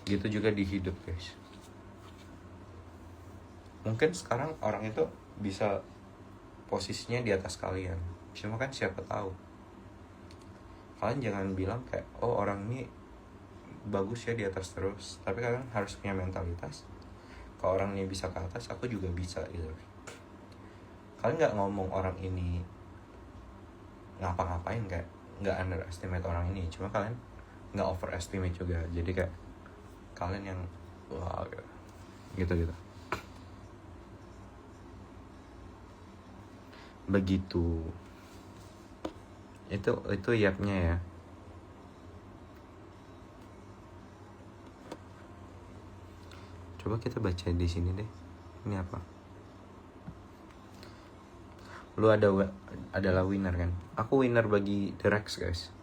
Gitu juga di hidup guys. Mungkin sekarang orang itu bisa posisinya di atas kalian, cuma kan siapa tahu. Kalian jangan bilang kayak, oh orang ini bagus ya di atas terus, tapi kalian harus punya mentalitas, kalau orang ini bisa ke atas, aku juga bisa gitu. Kalian nggak ngomong orang ini ngapa-ngapain, kayak nggak underestimate orang ini, cuma kalian nggak overestimate juga. Jadi kayak kalian yang wah gitu begitu. Itu yapnya ya. Coba kita baca di sini deh. Ini apa? Lu adalah winner kan? Aku winner bagi The Rex guys.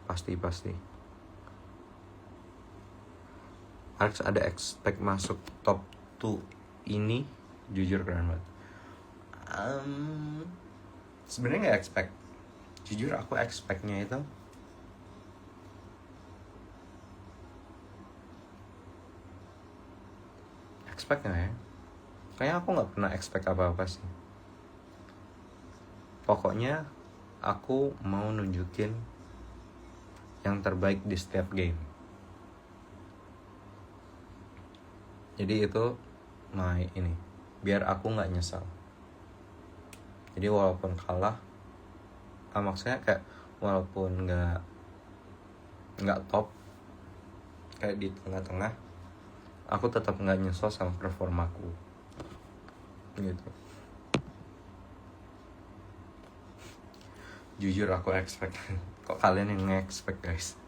Pasti. Rex ada expect masuk top 2 ini, jujur keren banget. Sebenarnya nggak expect. Jujur aku expectnya itu expect nggak ya? Kayaknya aku nggak pernah expect apa-apa sih. Pokoknya aku mau nunjukin yang terbaik di setiap game. Jadi itu ini biar aku nggak nyesal. Jadi walaupun kalah, maksudnya kayak walaupun nggak top, kayak di tengah-tengah, aku tetap nggak nyesel sama performaku gitu. Jujur aku expect. Kok kalian yang nge-expect guys?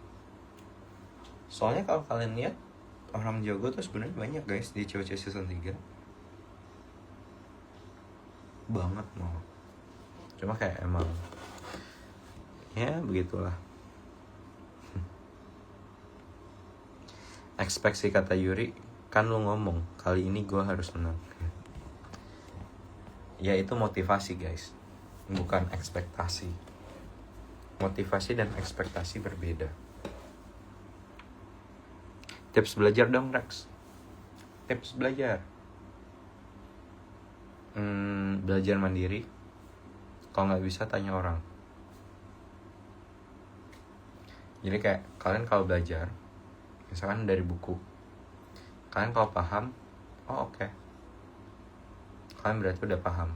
Soalnya kalau kalian lihat orang jago tuh sebenarnya banyak guys di COC season 3 banget mau. Cuma kayak emang ya begitulah. Expect sih kata Yuri, kan lu ngomong kali ini gue harus menang. Ya itu motivasi guys, bukan ekspektasi. Motivasi dan ekspektasi berbeda. Tips belajar dong Rex. Tips belajar. Belajar mandiri. Kalau nggak bisa tanya orang. Jadi kayak kalian kalau belajar misalkan dari buku, kalian kalau paham, oh oke, kalian berarti udah paham.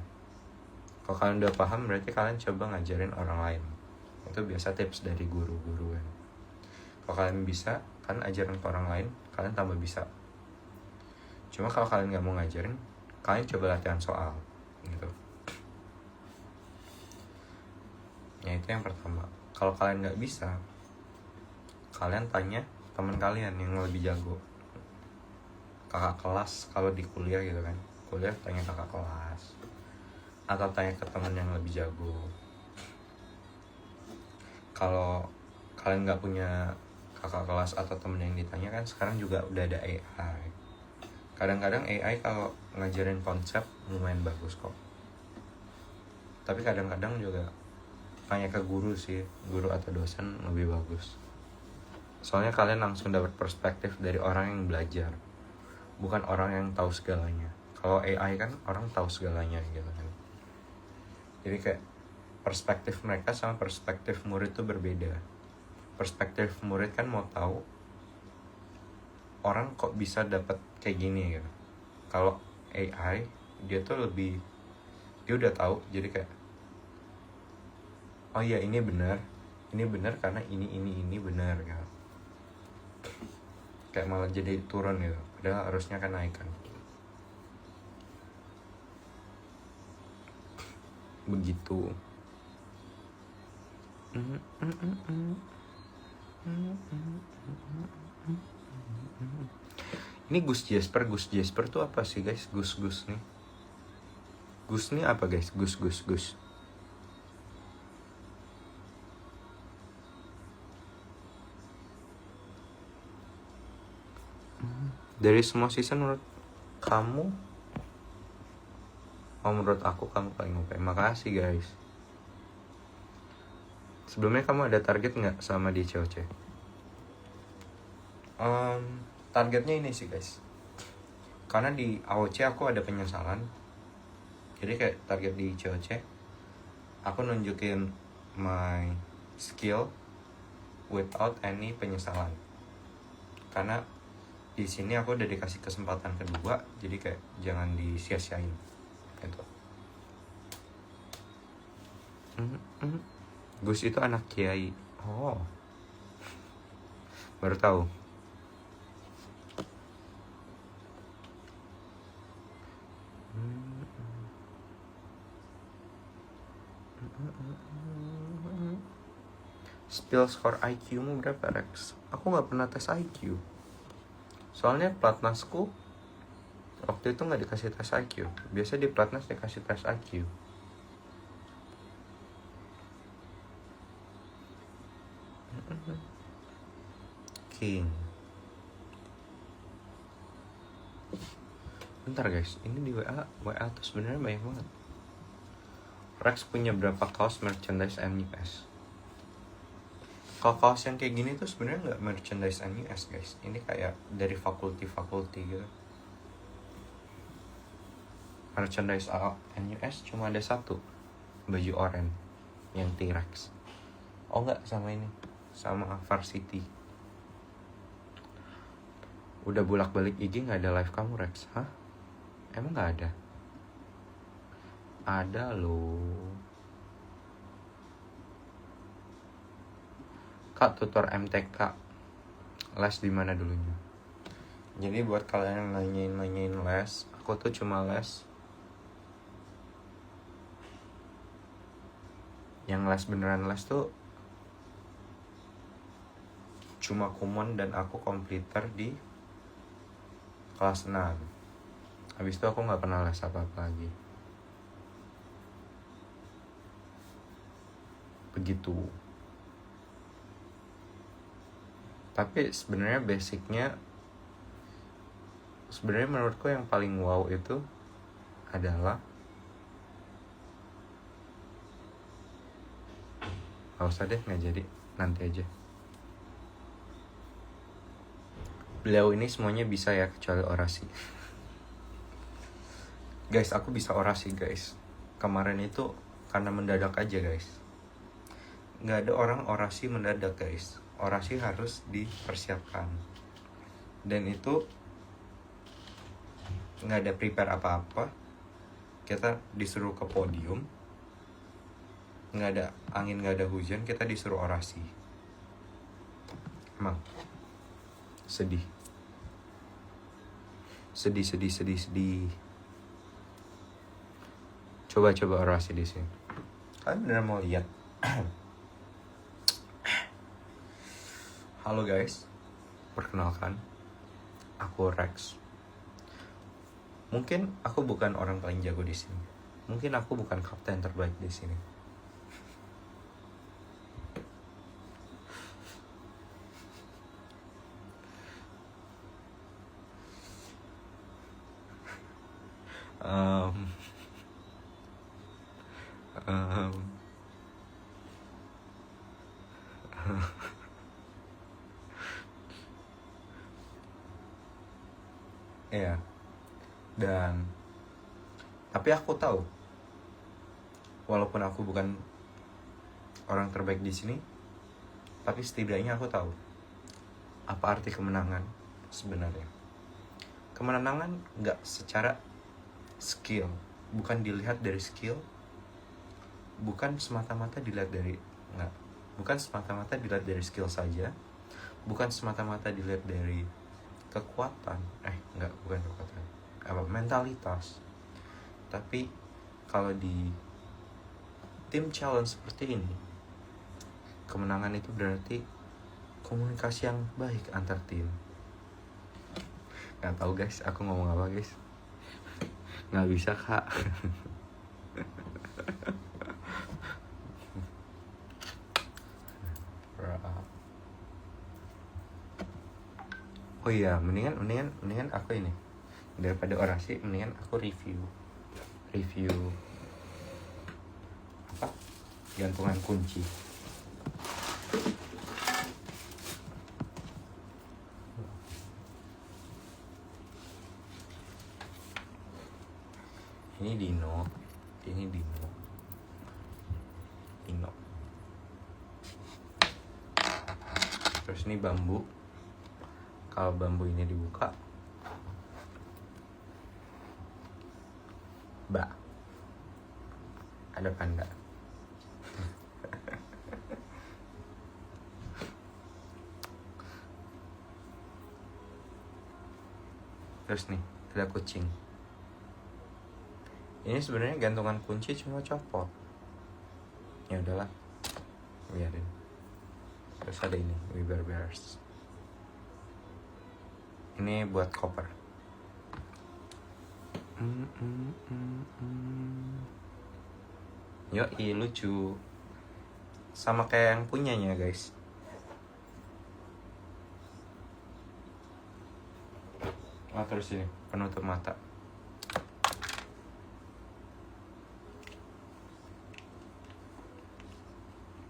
Kalau kalian udah paham berarti kalian coba ngajarin orang lain. Itu biasa tips dari guru-guru kan. Kalau kalian bisa, kalian ajarin ke orang lain, kalian tambah bisa. Cuma kalau kalian nggak mau ngajarin, kalian coba latihan soal gitu. Ya itu yang pertama. Kalau kalian nggak bisa, kalian tanya teman kalian yang lebih jago, kakak kelas. Kalau di kuliah gitu kan, kuliah tanya kakak kelas atau tanya ke teman yang lebih jago. Kalau kalian nggak punya kakak kelas atau temen yang ditanya kan, sekarang juga udah ada AI. Kadang-kadang AI kalau ngajarin konsep lumayan bagus kok. Tapi kadang-kadang juga tanya ke guru sih, guru atau dosen lebih bagus. Soalnya kalian langsung dapat perspektif dari orang yang belajar, bukan orang yang tahu segalanya. Kalau AI kan orang tahu segalanya gitu kan. Jadi kayak perspektif mereka sama perspektif murid tuh berbeda. Perspektif murid kan mau tahu orang kok bisa dapat kayak gini gitu. Kalau AI dia tuh lebih, dia udah tahu, jadi kayak oh iya ini benar karena ini benar gitu. Kayak malah jadi turun gitu, padahal harusnya kan naik kan. Begitu. Ini Gus Jasper tuh apa sih guys? Gus nih. Gus nih apa guys? Gus. Dari semua season menurut kamu, menurut aku kamu paling OP. Makasih guys. Sebelumnya kamu ada target nggak sama di COC? Targetnya ini sih guys, karena di AOC aku ada penyesalan. Jadi kayak target di COC, aku nunjukin my skill without any penyesalan. Karena di sini aku udah dikasih kesempatan kedua, jadi kayak jangan disia-siain gitu. Gus itu anak kiai. Oh, baru tahu. Spill score IQ-mu berapa Rex? Aku gak pernah tes IQ. Soalnya platnasku waktu itu gak dikasih tes IQ. Biasa di platnas dikasih tes IQ. King. Bentar guys, ini di WA tuh sebenarnya banyak banget. Rex punya berapa kaos merchandise NUS? Kalau kaos yang kayak gini tuh sebenarnya nggak merchandise NUS guys. Ini kayak dari fakulti gitu. Merchandise NUS cuma ada satu, baju oranye yang T-Rex. Oh nggak, sama ini, sama Varsity. Udah bolak-balik IG nggak ada live kamu Rex? Hah? Emang nggak ada? Ada loh. Kak, tutor MTK les di mana dulunya? Jadi buat kalian yang nanyain les, aku tuh cuma les yang les beneran les tuh cuma Kumon dan aku komputer di kelas 6. Habis itu aku gak pernah les apa-apa lagi. Begitu. Tapi sebenarnya basicnya, sebenarnya menurutku yang paling wow itu adalah gak usah deh, gak jadi, nanti aja. Beliau ini semuanya bisa ya kecuali orasi. Guys, aku bisa orasi guys. Kemarin itu karena mendadak aja guys. Gak ada orang orasi mendadak guys. orasi harus dipersiapkan, dan itu nggak ada prepare apa-apa. Kita disuruh ke podium, nggak ada angin, nggak ada hujan, kita disuruh orasi. Emang sedih. Coba orasi di sini. Kalian beneran mau lihat? Halo guys, perkenalkan, aku Rex. Mungkin aku bukan orang paling jago di sini. Mungkin aku bukan kapten terbaik di sini. Ya, dan tapi aku tahu, walaupun aku bukan orang terbaik di sini, tapi setidaknya aku tahu apa arti kemenangan sebenarnya. Kemenangan nggak secara skill, bukan dilihat dari skill, bukan semata-mata dilihat dari skill saja, bukan semata-mata dilihat dari kekuatan, bukan kekuatan, mentalitas. Tapi kalau di tim challenge seperti ini, kemenangan itu berarti komunikasi yang baik antar tim. Nggak tahu guys, aku ngomong apa guys? Nggak bisa kak. Oh iya, mendingan aku ini, daripada orasi, mendingan aku review apa? Gantungan kunci. Ini Dino. Terus ini bambu. Kalau bambu ini dibuka, ada panda. Terus nih, ada kucing. Ini sebenarnya gantungan kunci, cuma copot. Ya udahlah, biarin. Terus ada ini, Weber Bears. Ini buat koper. Yoi, lucu. Sama kayak yang punyanya guys. Terus ini penutup mata.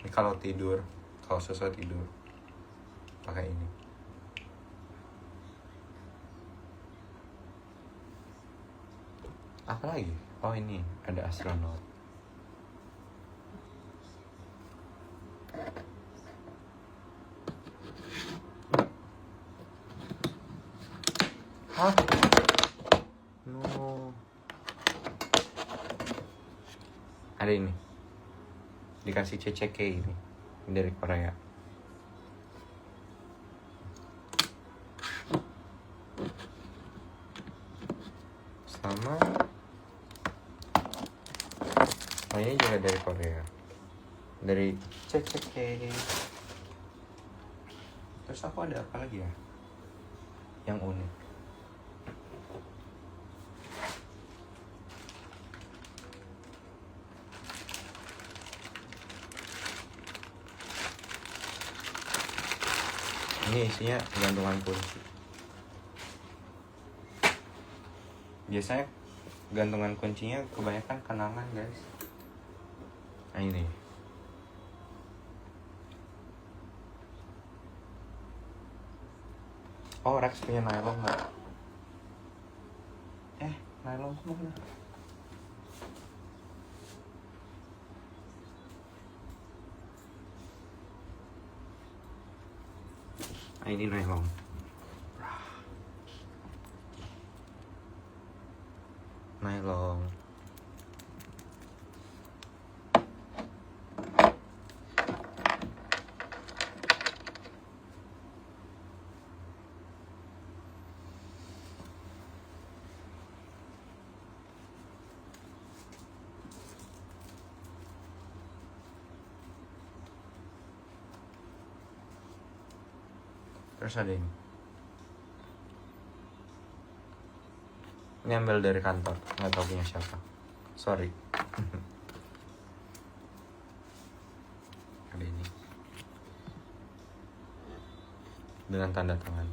Ini kalau susah tidur pakai ini. Apa lagi? Oh ini ada astronot. Hah? No. Ada ini. Dikasih CCK ini dari Korea. Sama ini juga dari Korea, dari CCK. Terus aku ada apa lagi ya yang unik? Ini isinya gantungan kunci. Biasanya gantungan kuncinya kebanyakan kenangan guys. Nah ini. Oh Rex punya nylon nggak? Nylon mana? Nah, ini nylon. Nylon. Terus ada ini. Ini ambil dari kantor, nggak tahu punya siapa. Sorry. Ada ini. Dengan tanda tangan.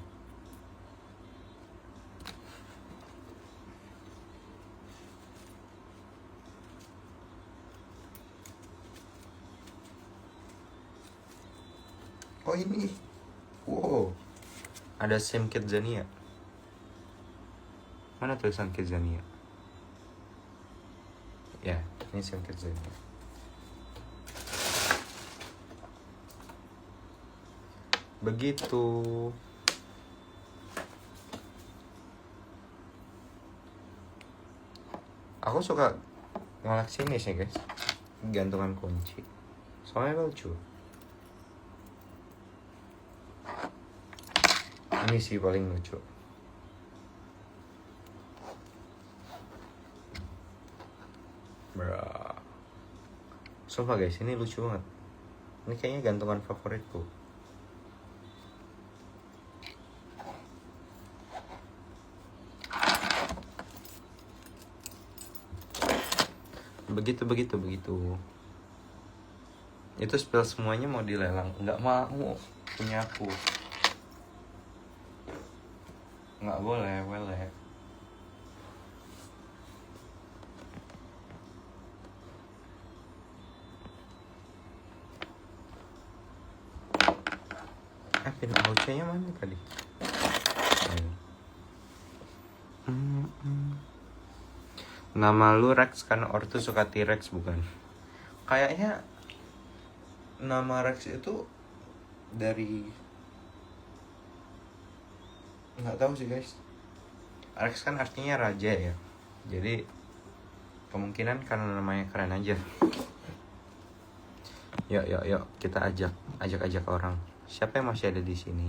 Oh ini. Wow. Ada Sim Kidzania. Mana tulisan Kidzania? Ya, ini Sim Kidzania. Begitu. Aku suka ngoleksi ini sih guys, gantungan kunci. Soalnya lucu. Ini sih paling lucu. Bra. Sumpah guys, ini lucu banget. Ini kayaknya gantungan favoritku. Begitu. Itu spill semuanya mau dilelang. Nggak mau, punya aku. Nggak boleh. Pin AUC-nya mana tadi? Nama lu Rex kan ortu suka T-Rex bukan? Kayaknya nama Rex itu dari, nggak tahu sih guys. Rex kan artinya raja ya. Jadi kemungkinan karena namanya keren aja. Yuk kita ajak orang. Siapa yang masih ada di sini?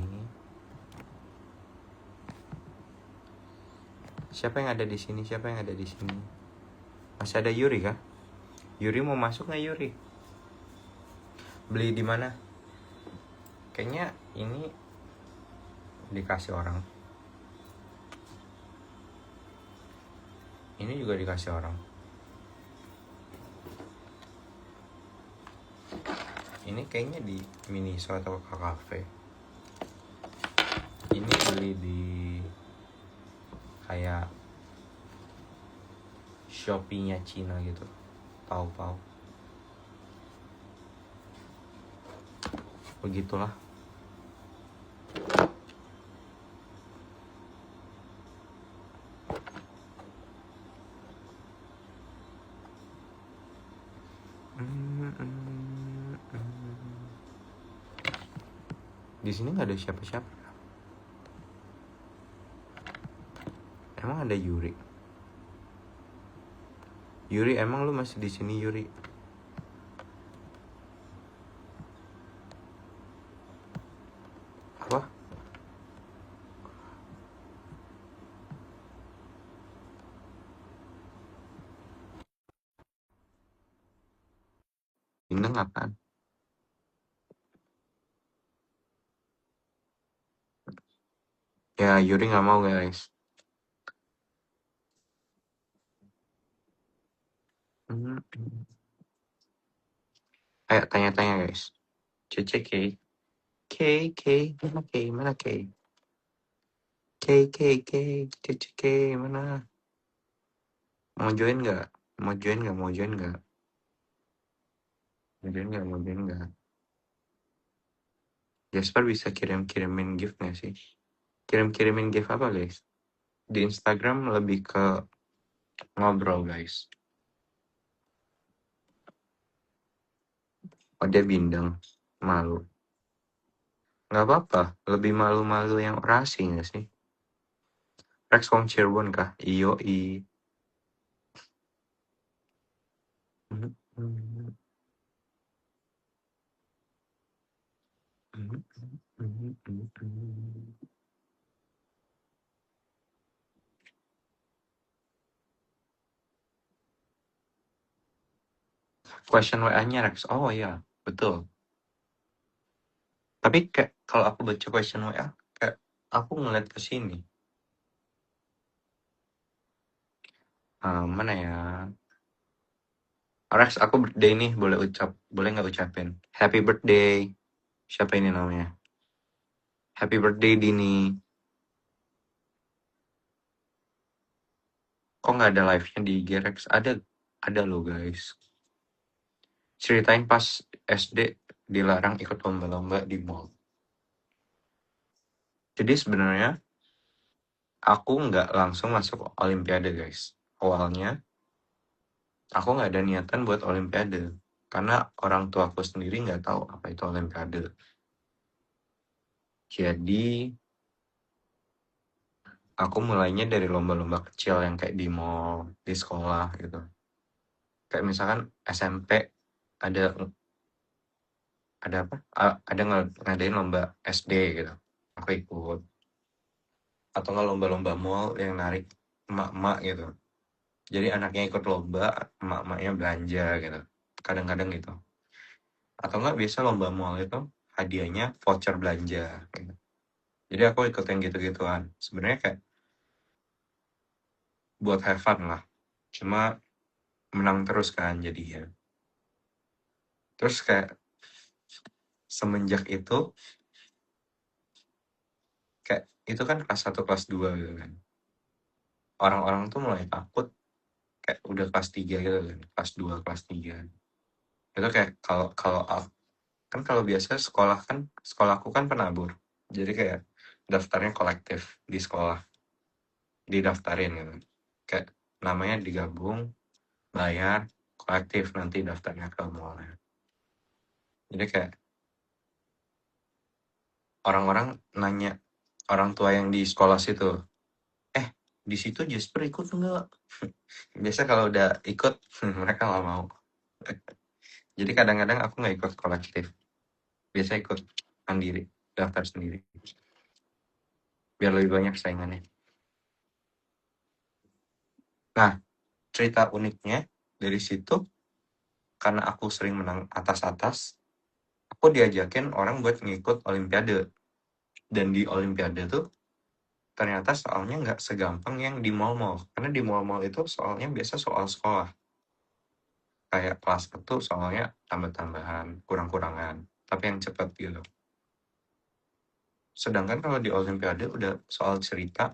Siapa yang ada di sini? Masih ada Yuri kah? Yuri mau masuk nggak Yuri? Beli di mana? Kayaknya ini dikasih orang. Ini juga dikasih orang. Ini kayaknya di Miniso atau Cafe. Ini beli di kayak Shopee-nya Cina gitu. Tahu. Begitulah. Di sini nggak ada siapa-siapa. Emang ada Yuri? Yuri, emang lu masih di sini Yuri? Apa? Bintang apaan? Ya Yuri nggak mau guys. Ayo tanya-tanya guys. Cece mana K? Cece mana? Mau join nggak? Mau join nggak? Jasper bisa kirimin gift nggak sih? Kirimin gift apa guys? Di Instagram lebih ke ngobrol guys. Oh dia bindeng, malu. Nggak apa-apa, lebih malu-malu yang orasi nggak sih? Rex wong Cirebon kah? Iyo i. Question WA-nya Rex. Oh iya, betul. Tapi kayak kalau aku baca question WA, kayak aku ngeliat ke sini. Mana ya? Rex, aku birthday nih, boleh nggak ucapin? Happy birthday. Siapa ini namanya? Happy birthday Dini. Kok nggak ada live-nya di IG Rex? Ada loh guys. Ceritain pas SD dilarang ikut lomba-lomba di mall. Jadi sebenarnya aku nggak langsung masuk Olimpiade guys. Awalnya aku nggak ada niatan buat Olimpiade karena orang tuaku sendiri nggak tahu apa itu Olimpiade. Jadi aku mulainya dari lomba-lomba kecil yang kayak di mall, di sekolah gitu. Kayak misalkan SMP ada apa? Ada ngadain lomba SD gitu. Aku ikut. Atau nggak lomba-lomba mall yang narik emak-emak gitu. Jadi anaknya ikut lomba, emak-emaknya belanja gitu. Kadang-kadang gitu. Atau nggak biasa lomba mall itu hadiahnya voucher belanja gitu. Jadi aku ikut yang gitu-gituan. Sebenarnya kayak buat have fun lah. Cuma menang terus kan jadinya. Terus kayak semenjak itu kayak itu kan kelas 1 kelas 2 gitu kan. Orang-orang tuh mulai takut kayak udah kelas 3 gitu kan. Kelas 2 kelas 3. Itu kayak kalau kan kalau biasa sekolahku kan penabur. Jadi kayak daftarnya kolektif di sekolah, didaftarin gitu. Kayak namanya digabung, bayar, kolektif nanti daftarnya ke mallnya. Jadi kayak orang-orang nanya orang tua yang di sekolah situ, di situ Jasper ikut enggak? Biasa kalau udah ikut mereka nggak mau. Jadi kadang-kadang aku nggak ikut kolektif, biasa ikut mandiri, daftar sendiri, biar lebih banyak saingannya. Nah, cerita uniknya dari situ, karena aku sering menang atas-atas, aku diajakin orang buat ngikut Olimpiade. Dan di Olimpiade tuh ternyata soalnya nggak segampang yang di mall-mall. Karena di mall-mall itu soalnya biasa soal sekolah. Kayak kelas 1 soalnya tambah-tambahan, kurang-kurangan. Tapi yang cepat gitu. Sedangkan kalau di Olimpiade udah soal cerita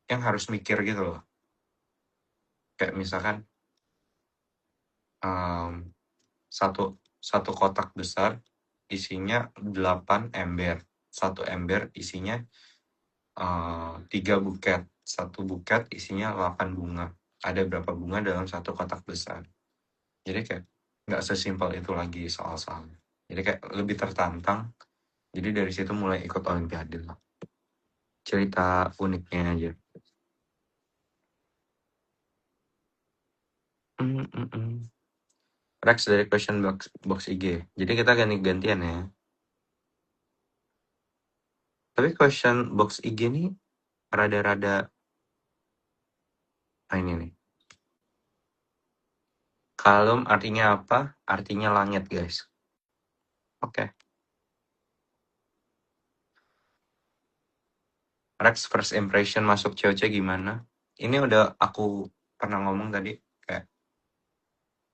yang harus mikir gitu loh. Kayak misalkan satu satu kotak besar isinya 8 ember. Satu ember isinya 3 buket. Satu buket isinya 8 bunga. Ada berapa bunga dalam satu kotak besar. Jadi kayak nggak sesimpel itu lagi soal-soalnya. Jadi kayak lebih tertantang. Jadi dari situ mulai ikut Olimpiade lah. Cerita uniknya aja. Rex dari question box IG. Jadi kita ganti-gantian ya. Tapi question box IG ini rada-rada ini nih. Kalem artinya apa? Artinya langit, guys. Oke. Rex first impression masuk COC gimana? Ini udah aku pernah ngomong tadi. Kayak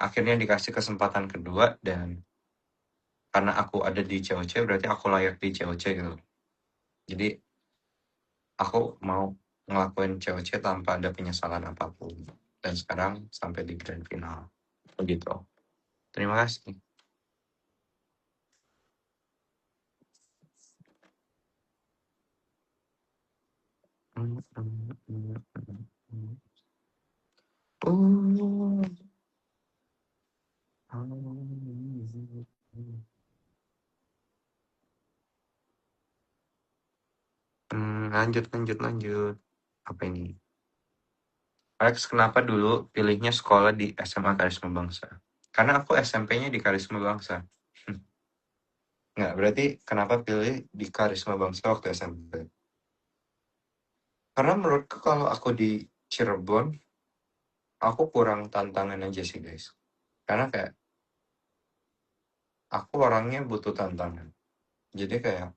akhirnya dikasih kesempatan kedua dan karena aku ada di COC berarti aku layak di COC gitu. Jadi aku mau ngelakuin COC tanpa ada penyesalan apapun. Dan sekarang sampai di grand final. Begitu. Terima kasih. Lanjut. Apa ini? Alex, kenapa dulu pilihnya sekolah di SMA Karisma Bangsa? Karena aku SMP-nya di Karisma Bangsa. Nggak, berarti kenapa pilih di Karisma Bangsa waktu SMP? Karena menurutku kalau aku di Cirebon, aku kurang tantangan aja sih guys. Karena kayak aku orangnya butuh tantangan. Jadi kayak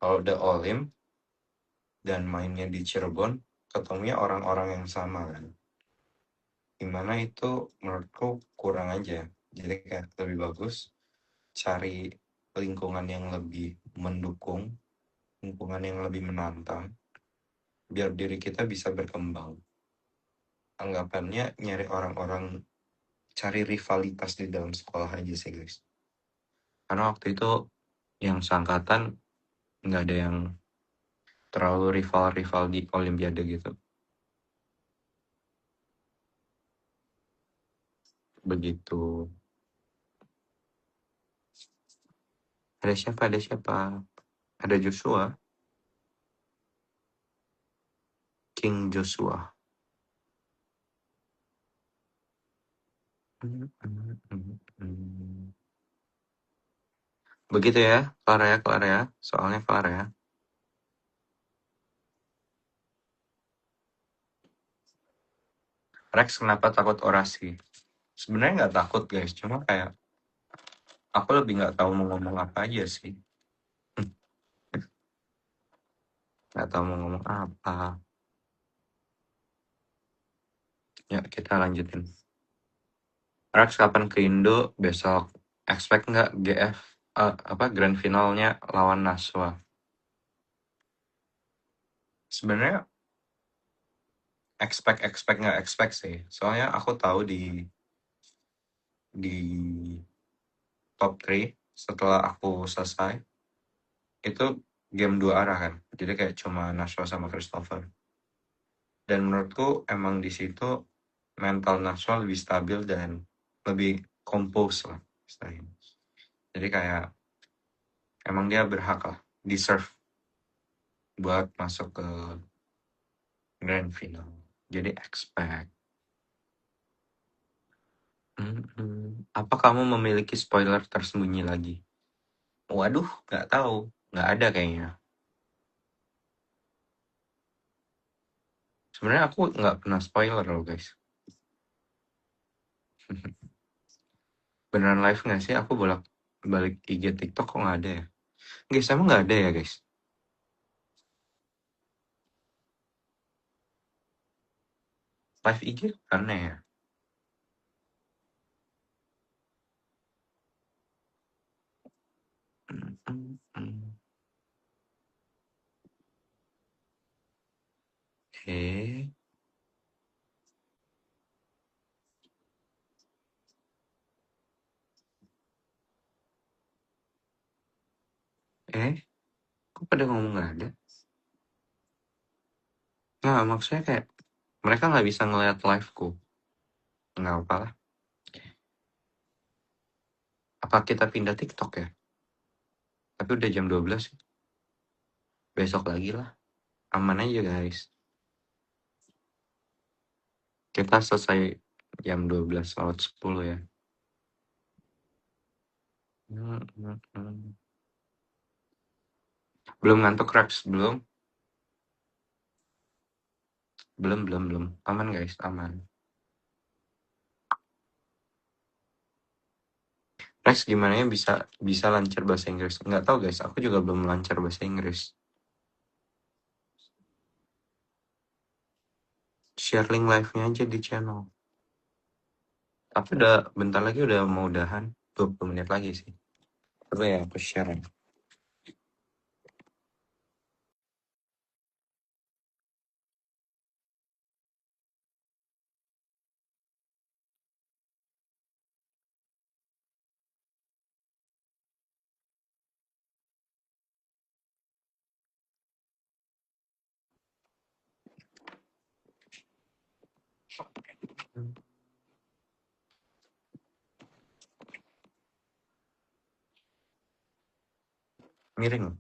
kalau udah Olim dan mainnya di Cirebon, ketemunya orang-orang yang sama kan. Dimana itu menurutku kurang aja. Jadi kayak lebih bagus cari lingkungan yang lebih mendukung, lingkungan yang lebih menantang, biar diri kita bisa berkembang. Anggapannya nyari orang-orang, cari rivalitas di dalam sekolah aja sih guys. Karena waktu itu yang seangkatan nggak ada yang terlalu rival-rival di Olimpiade gitu. Begitu. Ada siapa? Ada Joshua. King Joshua. Begitu ya, Clara ya. Soalnya Clara ya. Rex, kenapa takut orasi? Sebenarnya nggak takut guys, cuma kayak aku lebih nggak tahu mau ngomong apa aja sih. Nggak tahu mau ngomong apa. Ya, kita lanjutin. Rex, kapan ke Indo besok? Expect nggak GF grand finalnya lawan Naswa? Sebenarnya expect nggak expect sih. Soalnya aku tahu di top 3 setelah aku selesai itu game 2 arah kan. Jadi kayak cuma Naswa sama Christopher. Dan menurutku emang di situ mental Naswa lebih stabil dan lebih compose lah istilahnya. Jadi kayak emang dia berhak lah, deserve buat masuk ke grand final. Jadi expect. Apa kamu memiliki spoiler tersembunyi lagi? Waduh, nggak tahu. Nggak ada kayaknya. Sebenarnya aku nggak pernah spoiler loh guys. Beneran live nggak sih? Aku balik IG TikTok kok nggak ada ya? Guys, emang nggak ada ya guys? Live IG aneh ya? Eh, kok pada ngomong nggak ada? Nggak, maksudnya kayak mereka nggak bisa ngeliat liveku. Nggak apa lah. Apa kita pindah TikTok ya? Tapi udah jam 12. Besok lagi lah. Aman aja guys. Kita selesai jam 12:10 ya. Belum ngantuk Rex? Belum? Belum. Aman guys, aman. Rex, gimana ya bisa lancar bahasa Inggris? Nggak tahu guys, aku juga belum lancar bahasa Inggris. Share link live-nya aja di channel. Tapi udah bentar lagi udah mau udahan. 20 menit lagi sih. Coba ya aku share. Miring.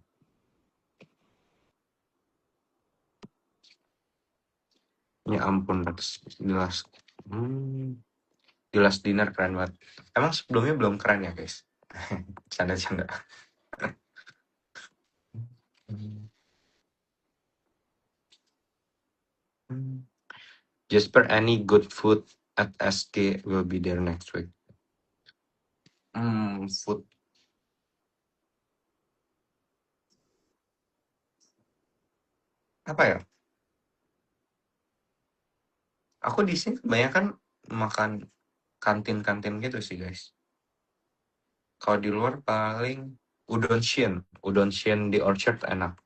Ya ampun, jelas. Jelas dinner keren banget. Emang sebelumnya belum keren ya guys? Canda-canda. Jasper, any good food at SK will be there next week. Food. Apa ya? Aku di sini kebanyakan makan kantin-kantin gitu sih guys. Kalau di luar paling udon shin di Orchard enak.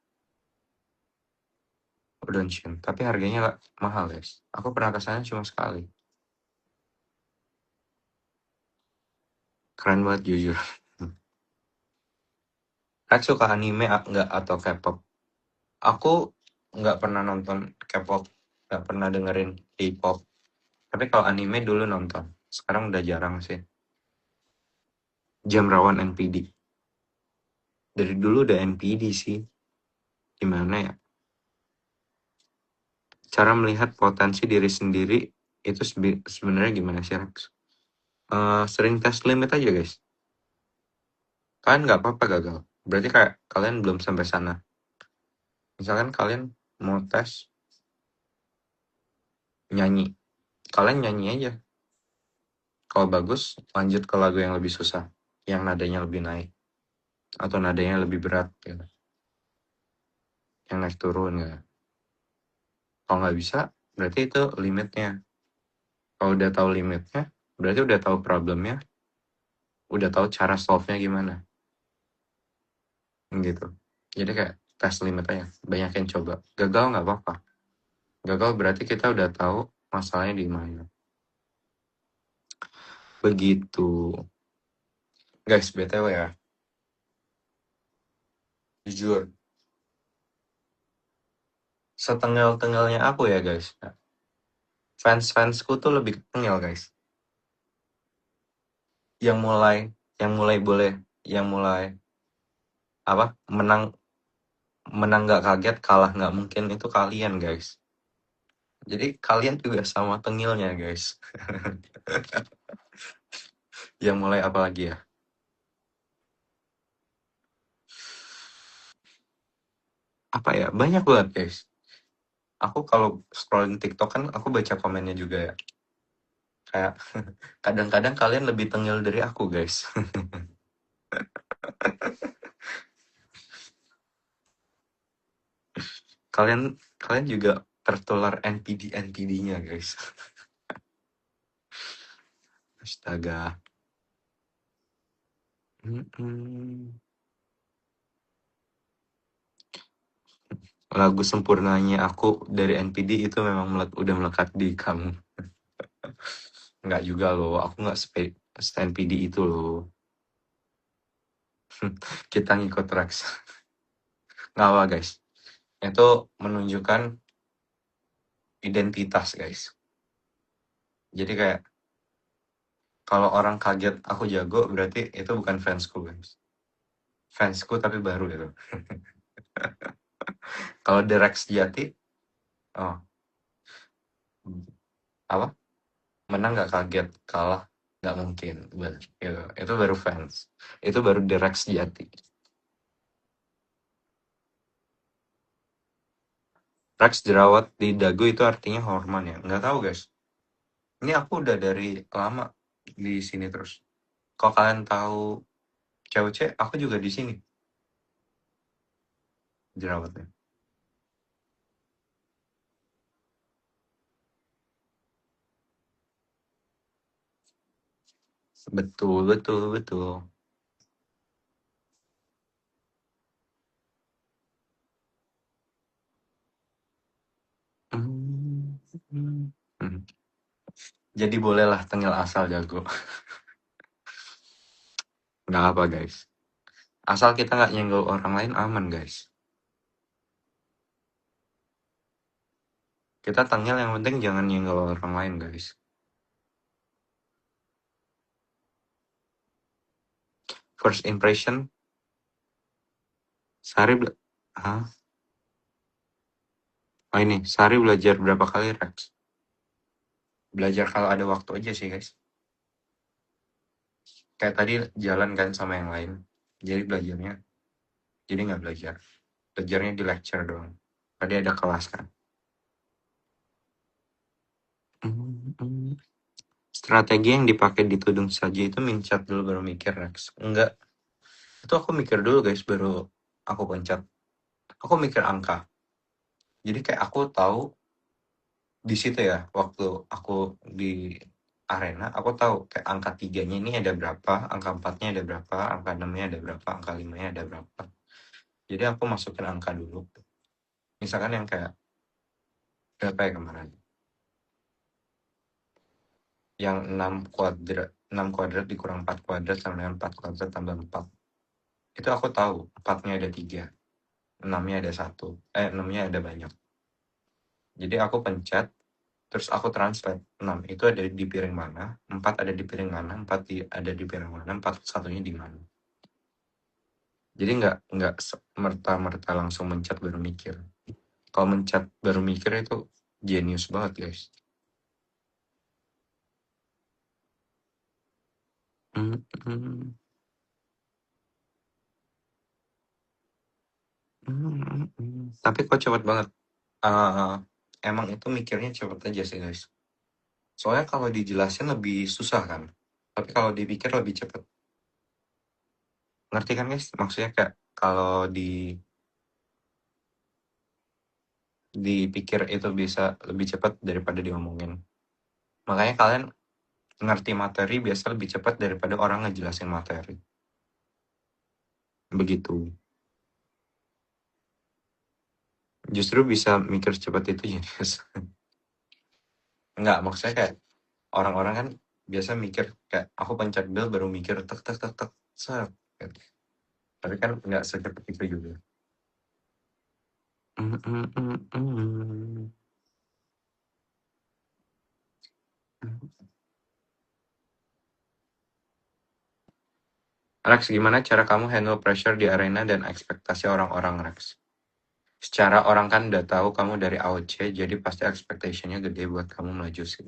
Udon shin, tapi harganya mahal guys. Aku pernah kesana cuma sekali. Keren banget jujur. Kak suka anime nggak atau K-pop? Aku nggak pernah nonton K-pop, nggak pernah dengerin K-pop. Tapi kalau anime dulu nonton. Sekarang udah jarang sih. Jam Rawan NPD. Dari dulu udah NPD sih. Gimana ya? Cara melihat potensi diri sendiri itu sebenarnya gimana sih, Rex? Sering tes limit aja guys. Kalian nggak apa-apa gagal. Berarti kayak kalian belum sampai sana. Misalkan kalian mau tes nyanyi. Kalian nyanyi aja. Kalau bagus, lanjut ke lagu yang lebih susah. Yang nadanya lebih naik. Atau nadanya lebih berat. Gitu. Yang naik turun. Gitu. Kalau nggak bisa, berarti itu limitnya. Kalau udah tahu limitnya, berarti udah tahu problemnya. Udah tahu cara solve-nya gimana. Gitu. Jadi kayak tes limit aja. Banyakin coba. Gagal nggak apa-apa. Gagal berarti kita udah tahu masalahnya di mana. Begitu. Guys, BTW ya. Jujur. Setengel-tengelnya aku ya guys. Fans-fansku tuh lebih tengil guys. Yang mulai apa? Menang nggak kaget, kalah nggak mungkin itu kalian guys. Jadi kalian juga sama tengilnya guys. Yang mulai apa lagi ya? Apa ya? Banyak banget guys. Aku kalau scrolling TikTok kan aku baca komennya juga ya. Kayak kadang-kadang kalian lebih tengil dari aku guys. kalian juga tertular NPD-nya guys. Astaga. Lagu sempurnanya aku dari NPD itu memang udah melekat di kamu. Nggak juga loh, aku nggak NPD itu loh. Kita ngikut Rex. Nggak apa guys. Itu menunjukkan identitas guys. Jadi kayak kalau orang kaget aku jago berarti itu bukan fansku guys. Fansku tapi baru gitu. Kalau The Rex Jati, oh apa? Menang nggak kaget, kalah nggak mungkin. Gitu. Itu baru fans. Itu baru The Rex Jati. Rex jerawat di dagu itu artinya hormon ya? Nggak tahu guys. Ini aku udah dari lama di sini terus. Kalau kalian tahu cewek aku juga di sini jerawatnya. Betul, betul, betul. Jadi bolehlah tengil asal jago. Nggak apa guys. Asal kita nggak nyenggol orang lain aman guys. Kita tengil yang penting jangan nyenggol orang lain guys. First impression, Sari Hah? Oh ini, sehari belajar berapa kali, Rex? Belajar kalau ada waktu aja sih, guys. Kayak tadi jalan kan sama yang lain. Jadi belajarnya, jadi nggak belajar. Belajarnya di lecture doang. Tadi ada kelas kan. Strategi yang dipakai di tudung saja itu mencet dulu baru mikir, Rex. Enggak. Itu aku mikir dulu, guys, baru aku pencet. Aku mikir angka. Jadi kayak aku tahu di situ ya, waktu aku di arena, aku tahu kayak angka 3-nya ini ada berapa, angka 4-nya ada berapa, angka 6-nya ada berapa, angka 5-nya ada berapa. Jadi aku masukin angka dulu. Misalkan yang kayak berapa ya kemarin? Yang 6 kuadrat dikurang 4 kuadrat sama dengan 4 kuadrat tambah 4. Itu aku tahu 4-nya ada 3, 6-nya ada 1, 6-nya ada banyak. Jadi aku pencet, terus aku translate 6 itu ada di piring mana, 4 ada di piring mana, 4 ada di piring mana, 4 satunya di mana. Jadi nggak merta-merta langsung mencet baru mikir. Kalau mencet baru mikir itu genius banget, guys. Tapi kok cepet banget. Emang itu mikirnya cepet aja sih, guys. Soalnya kalau dijelasin lebih susah kan. Tapi kalau dipikir lebih cepet. Ngerti kan, guys? Maksudnya kayak kalau dipikir itu bisa lebih cepat daripada diomongin. Makanya kalian ngerti materi biasa lebih cepat daripada orang ngejelasin materi. Begitu. Justru bisa mikir cepat itu genius. Enggak, maksudnya kayak orang-orang kan biasa mikir kayak aku pencet bel baru mikir tek tek tek tek set. Tapi kan enggak secepat itu juga. Rex, gimana cara kamu handle pressure di arena dan ekspektasi orang-orang, Rex? Secara orang kan udah tahu kamu dari AOC, jadi pasti expectation-nya gede buat kamu melaju sih.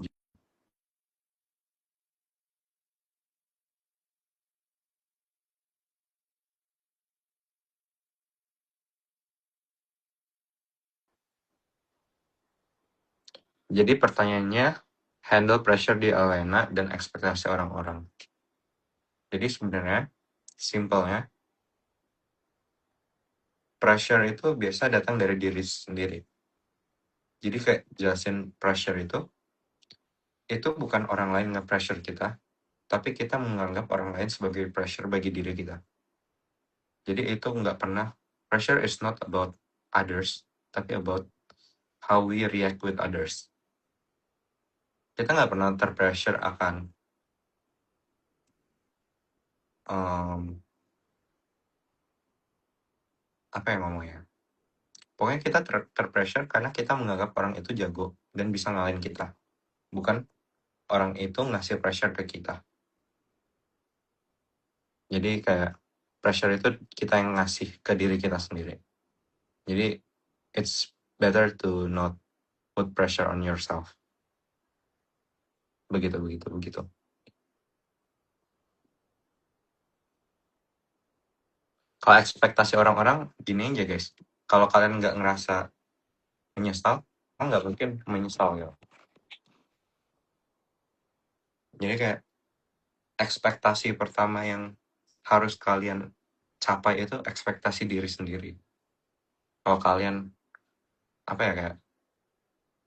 Jadi pertanyaannya, handle pressure di arena dan ekspektasi orang-orang. Jadi sebenarnya, simpelnya, pressure itu biasa datang dari diri sendiri. Jadi kayak jelasin pressure itu bukan orang lain nge-pressure kita, tapi kita menganggap orang lain sebagai pressure bagi diri kita. Jadi itu nggak pernah, pressure is not about others, tapi about how we react with others. Kita nggak pernah terpressure akan apa yang ngomongnya. Pokoknya kita terpressure karena kita menganggap orang itu jago dan bisa ngalahin kita. Bukan orang itu ngasih pressure ke kita. Jadi kayak pressure itu kita yang ngasih ke diri kita sendiri. Jadi it's better to not put pressure on yourself. Begitu. Kalau ekspektasi orang-orang, gini aja guys. Kalau kalian nggak ngerasa menyesal, kan nggak mungkin menyesal ya. Jadi kayak ekspektasi pertama yang harus kalian capai itu ekspektasi diri sendiri. Kalau kalian apa ya, kayak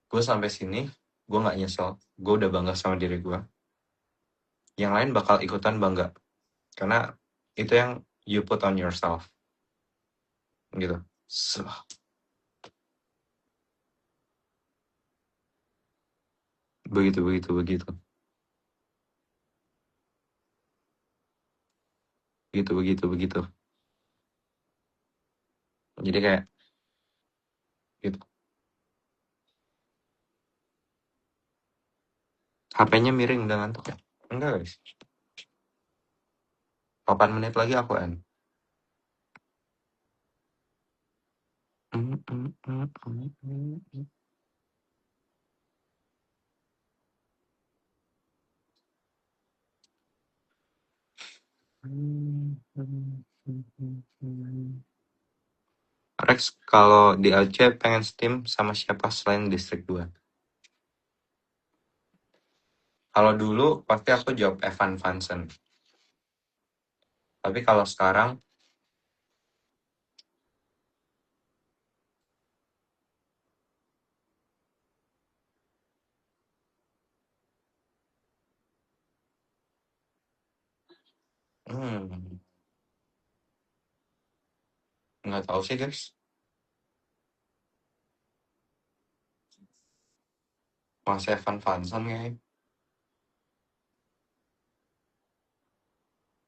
gue sampai sini, gue nggak nyesel, gue udah bangga sama diri gue, yang lain bakal ikutan bangga karena itu yang you put on yourself gitu. So, begitu. Jadi kayak gitu. HP-nya miring, udah ngantuk ya? Enggak guys, 8 menit lagi aku end. Rex, kalau di Aceh pengen steam sama siapa selain Distrik 2? Kalau dulu pasti aku jawab Evan Vansen. Tapi kalau sekarang, nggak tahu sih guys. Masih Evan Vansen kayaknya.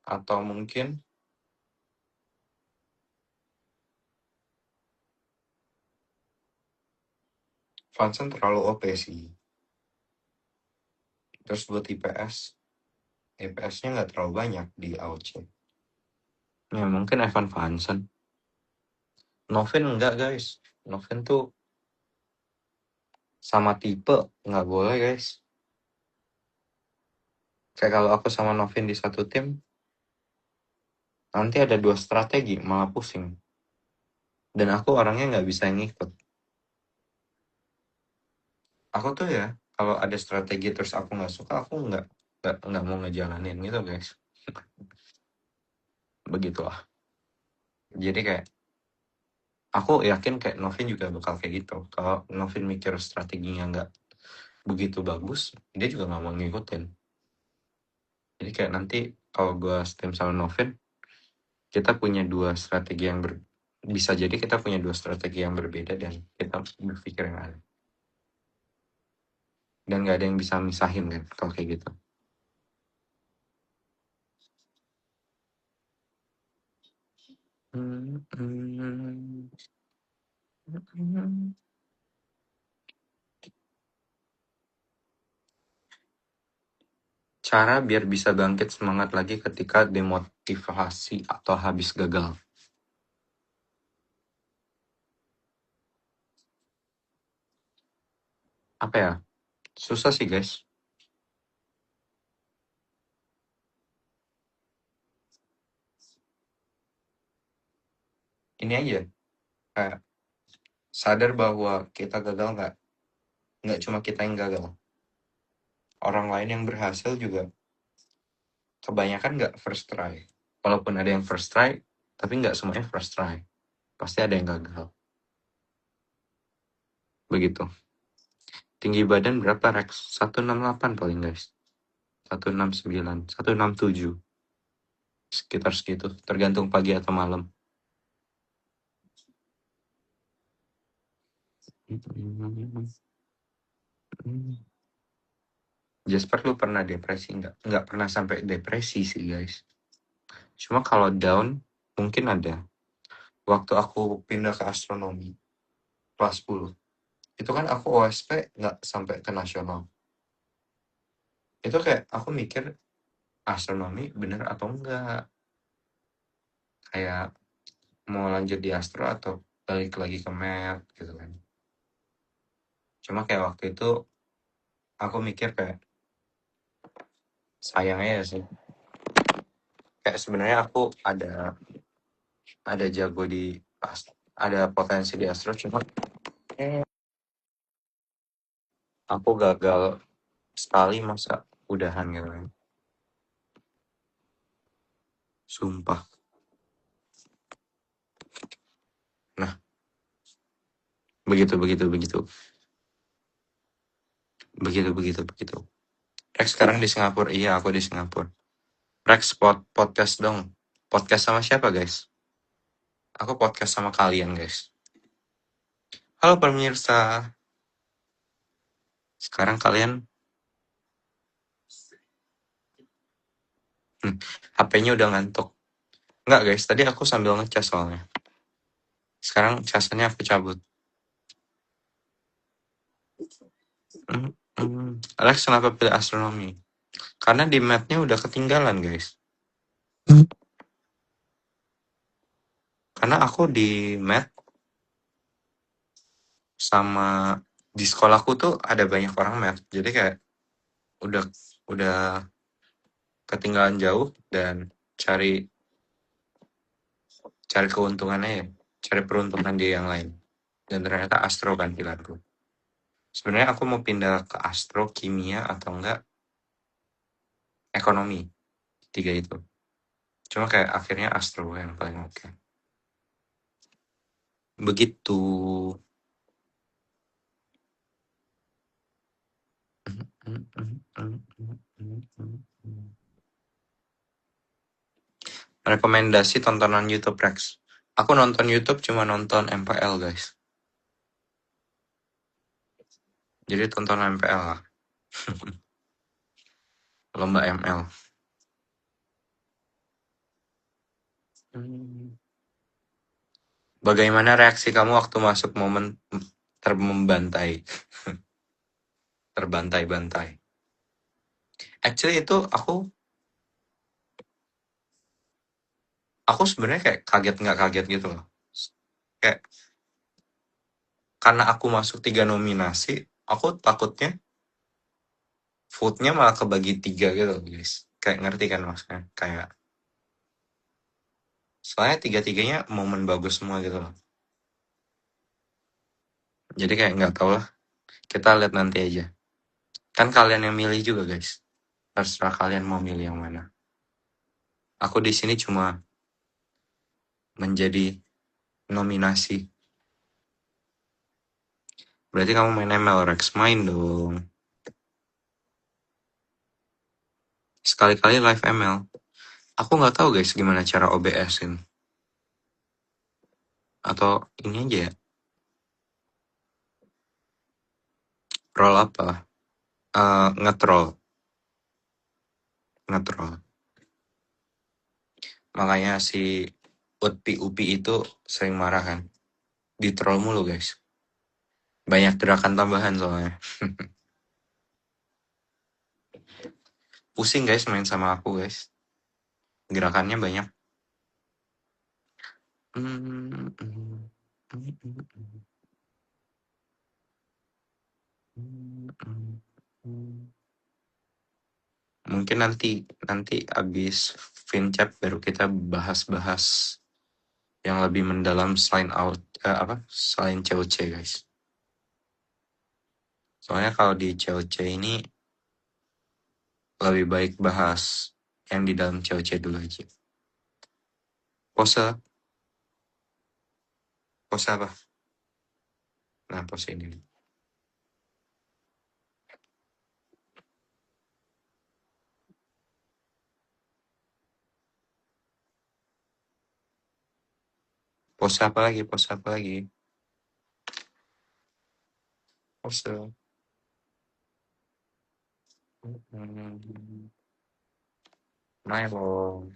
Atau mungkin Vansen terlalu OP sih. Terus buat IPS-nya nggak terlalu banyak di AOC. Ya mungkin Evan Vansen. Novin enggak guys. Novin tuh sama tipe nggak boleh guys. Kayak kalau aku sama Novin di satu tim, nanti ada 2 strategi malah pusing. Dan aku orangnya nggak bisa ngikut. Aku tuh ya kalau ada strategi terus aku nggak suka, aku nggak mau ngejalanin gitu guys. Begitulah. Jadi kayak aku yakin kayak Novin juga bakal kayak gitu. Kalau Novin mikir strateginya nggak begitu bagus, dia juga nggak mau ngikutin. Jadi kayak nanti kalau gue steam sama Novin, kita punya 2 strategi yang bisa jadi kita punya 2 strategi yang berbeda dan kita berpikir yang aneh. Dan nggak ada yang bisa misahin kan kalau kayak gitu. Cara biar bisa bangkit semangat lagi ketika demotivasi atau habis gagal. Apa ya? Susah sih guys. Ini aja, kayak sadar bahwa kita gagal nggak cuma kita yang gagal. Orang lain yang berhasil juga kebanyakan nggak first try. Walaupun ada yang first try, tapi nggak semuanya first try. Pasti ada yang gagal. Begitu. Tinggi badan berapa Rex? 168 paling guys. 169, 167. Sekitar segitu, tergantung pagi atau malam. Jasper, lu pernah depresi nggak? Nggak pernah sampai depresi sih guys. Cuma kalau down mungkin ada. Waktu aku pindah ke astronomi kelas 10, itu kan aku OSP nggak sampai ke nasional. Itu kayak aku mikir astronomi bener atau enggak, kayak mau lanjut di astro atau balik lagi ke math gitu kan. Cuma kayak waktu itu aku mikir kayak sayangnya ya sih, kayak sebenarnya aku ada jago di ada potensi di astro, cuma aku gagal sekali masa udahan gitu kan. Sumpah. Nah, begitu. Rex sekarang di Singapura. Iya, aku di Singapura. Rex podcast dong. Podcast sama siapa guys? Aku podcast sama kalian guys. Halo pemirsa. Sekarang kalian HP-nya udah ngantuk. Enggak guys, tadi aku sambil ngecas soalnya. Sekarang casannya aku cabut. Alex kenapa pilih astronomi? Karena di math-nya udah ketinggalan guys. Karena aku di math sama di sekolahku tuh ada banyak orang math, jadi kayak udah ketinggalan jauh dan cari keuntungannya ya, cari peruntungan di yang lain. Dan ternyata astro kan pilihanku. Sebenarnya aku mau pindah ke astro, kimia, atau enggak ekonomi. Tiga itu. Cuma kayak akhirnya astro yang paling oke. Begitu. Rekomendasi tontonan YouTube Rex. Aku nonton YouTube cuma nonton MPL guys. Jadi tonton MPL lah. Lomba ML. Bagaimana reaksi kamu waktu masuk momen terbantai? Terbantai-bantai. Actually itu aku sebenarnya kayak kaget nggak kaget gitu loh. Kayak karena aku masuk 3 nominasi, aku takutnya vote-nya malah kebagi 3 gitu loh guys. Kayak ngerti kan maksudnya? Kayak soalnya 3-tiganya momen bagus semua gitu loh. Jadi kayak nggak tahu lah. Kita lihat nanti aja. Kan kalian yang milih juga guys. Terserah kalian mau milih yang mana. Aku di sini cuma menjadi nominasi. Berarti kamu main ML Rex, main dong. Sekali-kali live ML. Aku nggak tahu guys gimana cara OBS-in. Atau ini aja ya. Roll apa? Ngetroll. Makanya si Upi itu sering marah kan. Di troll mulu guys. Banyak gerakan tambahan soalnya. Pusing guys main sama aku guys. Gerakannya banyak. Mungkin nanti abis Fincap baru kita bahas-bahas yang lebih mendalam selain selain COC guys. Soalnya kalau di COC ini lebih baik bahas yang di dalam COC dulu aja. Pose apa? Nah, pose ini. Pose apa lagi? Pose. Milo.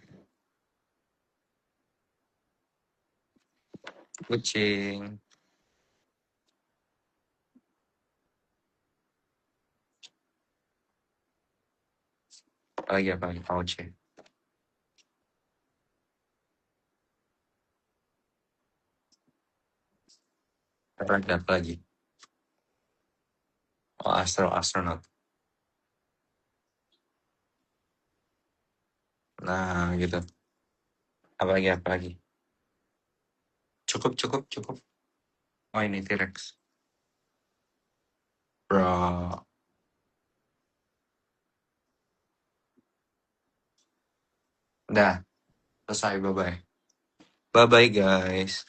Kucing. Apa lagi? Auce. Apa lagi? Oh, astronot. Nah, gitu. Apa lagi? Cukup. Oh, ini T-Rex. Bro. Dah. Selesai. Bye-bye. Bye-bye, guys.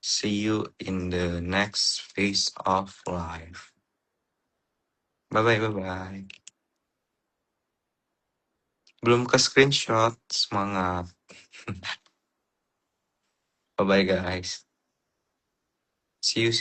See you in the next phase of life. Bye-bye. Belum ke screenshot. Semangat. Bye-bye, guys. See you.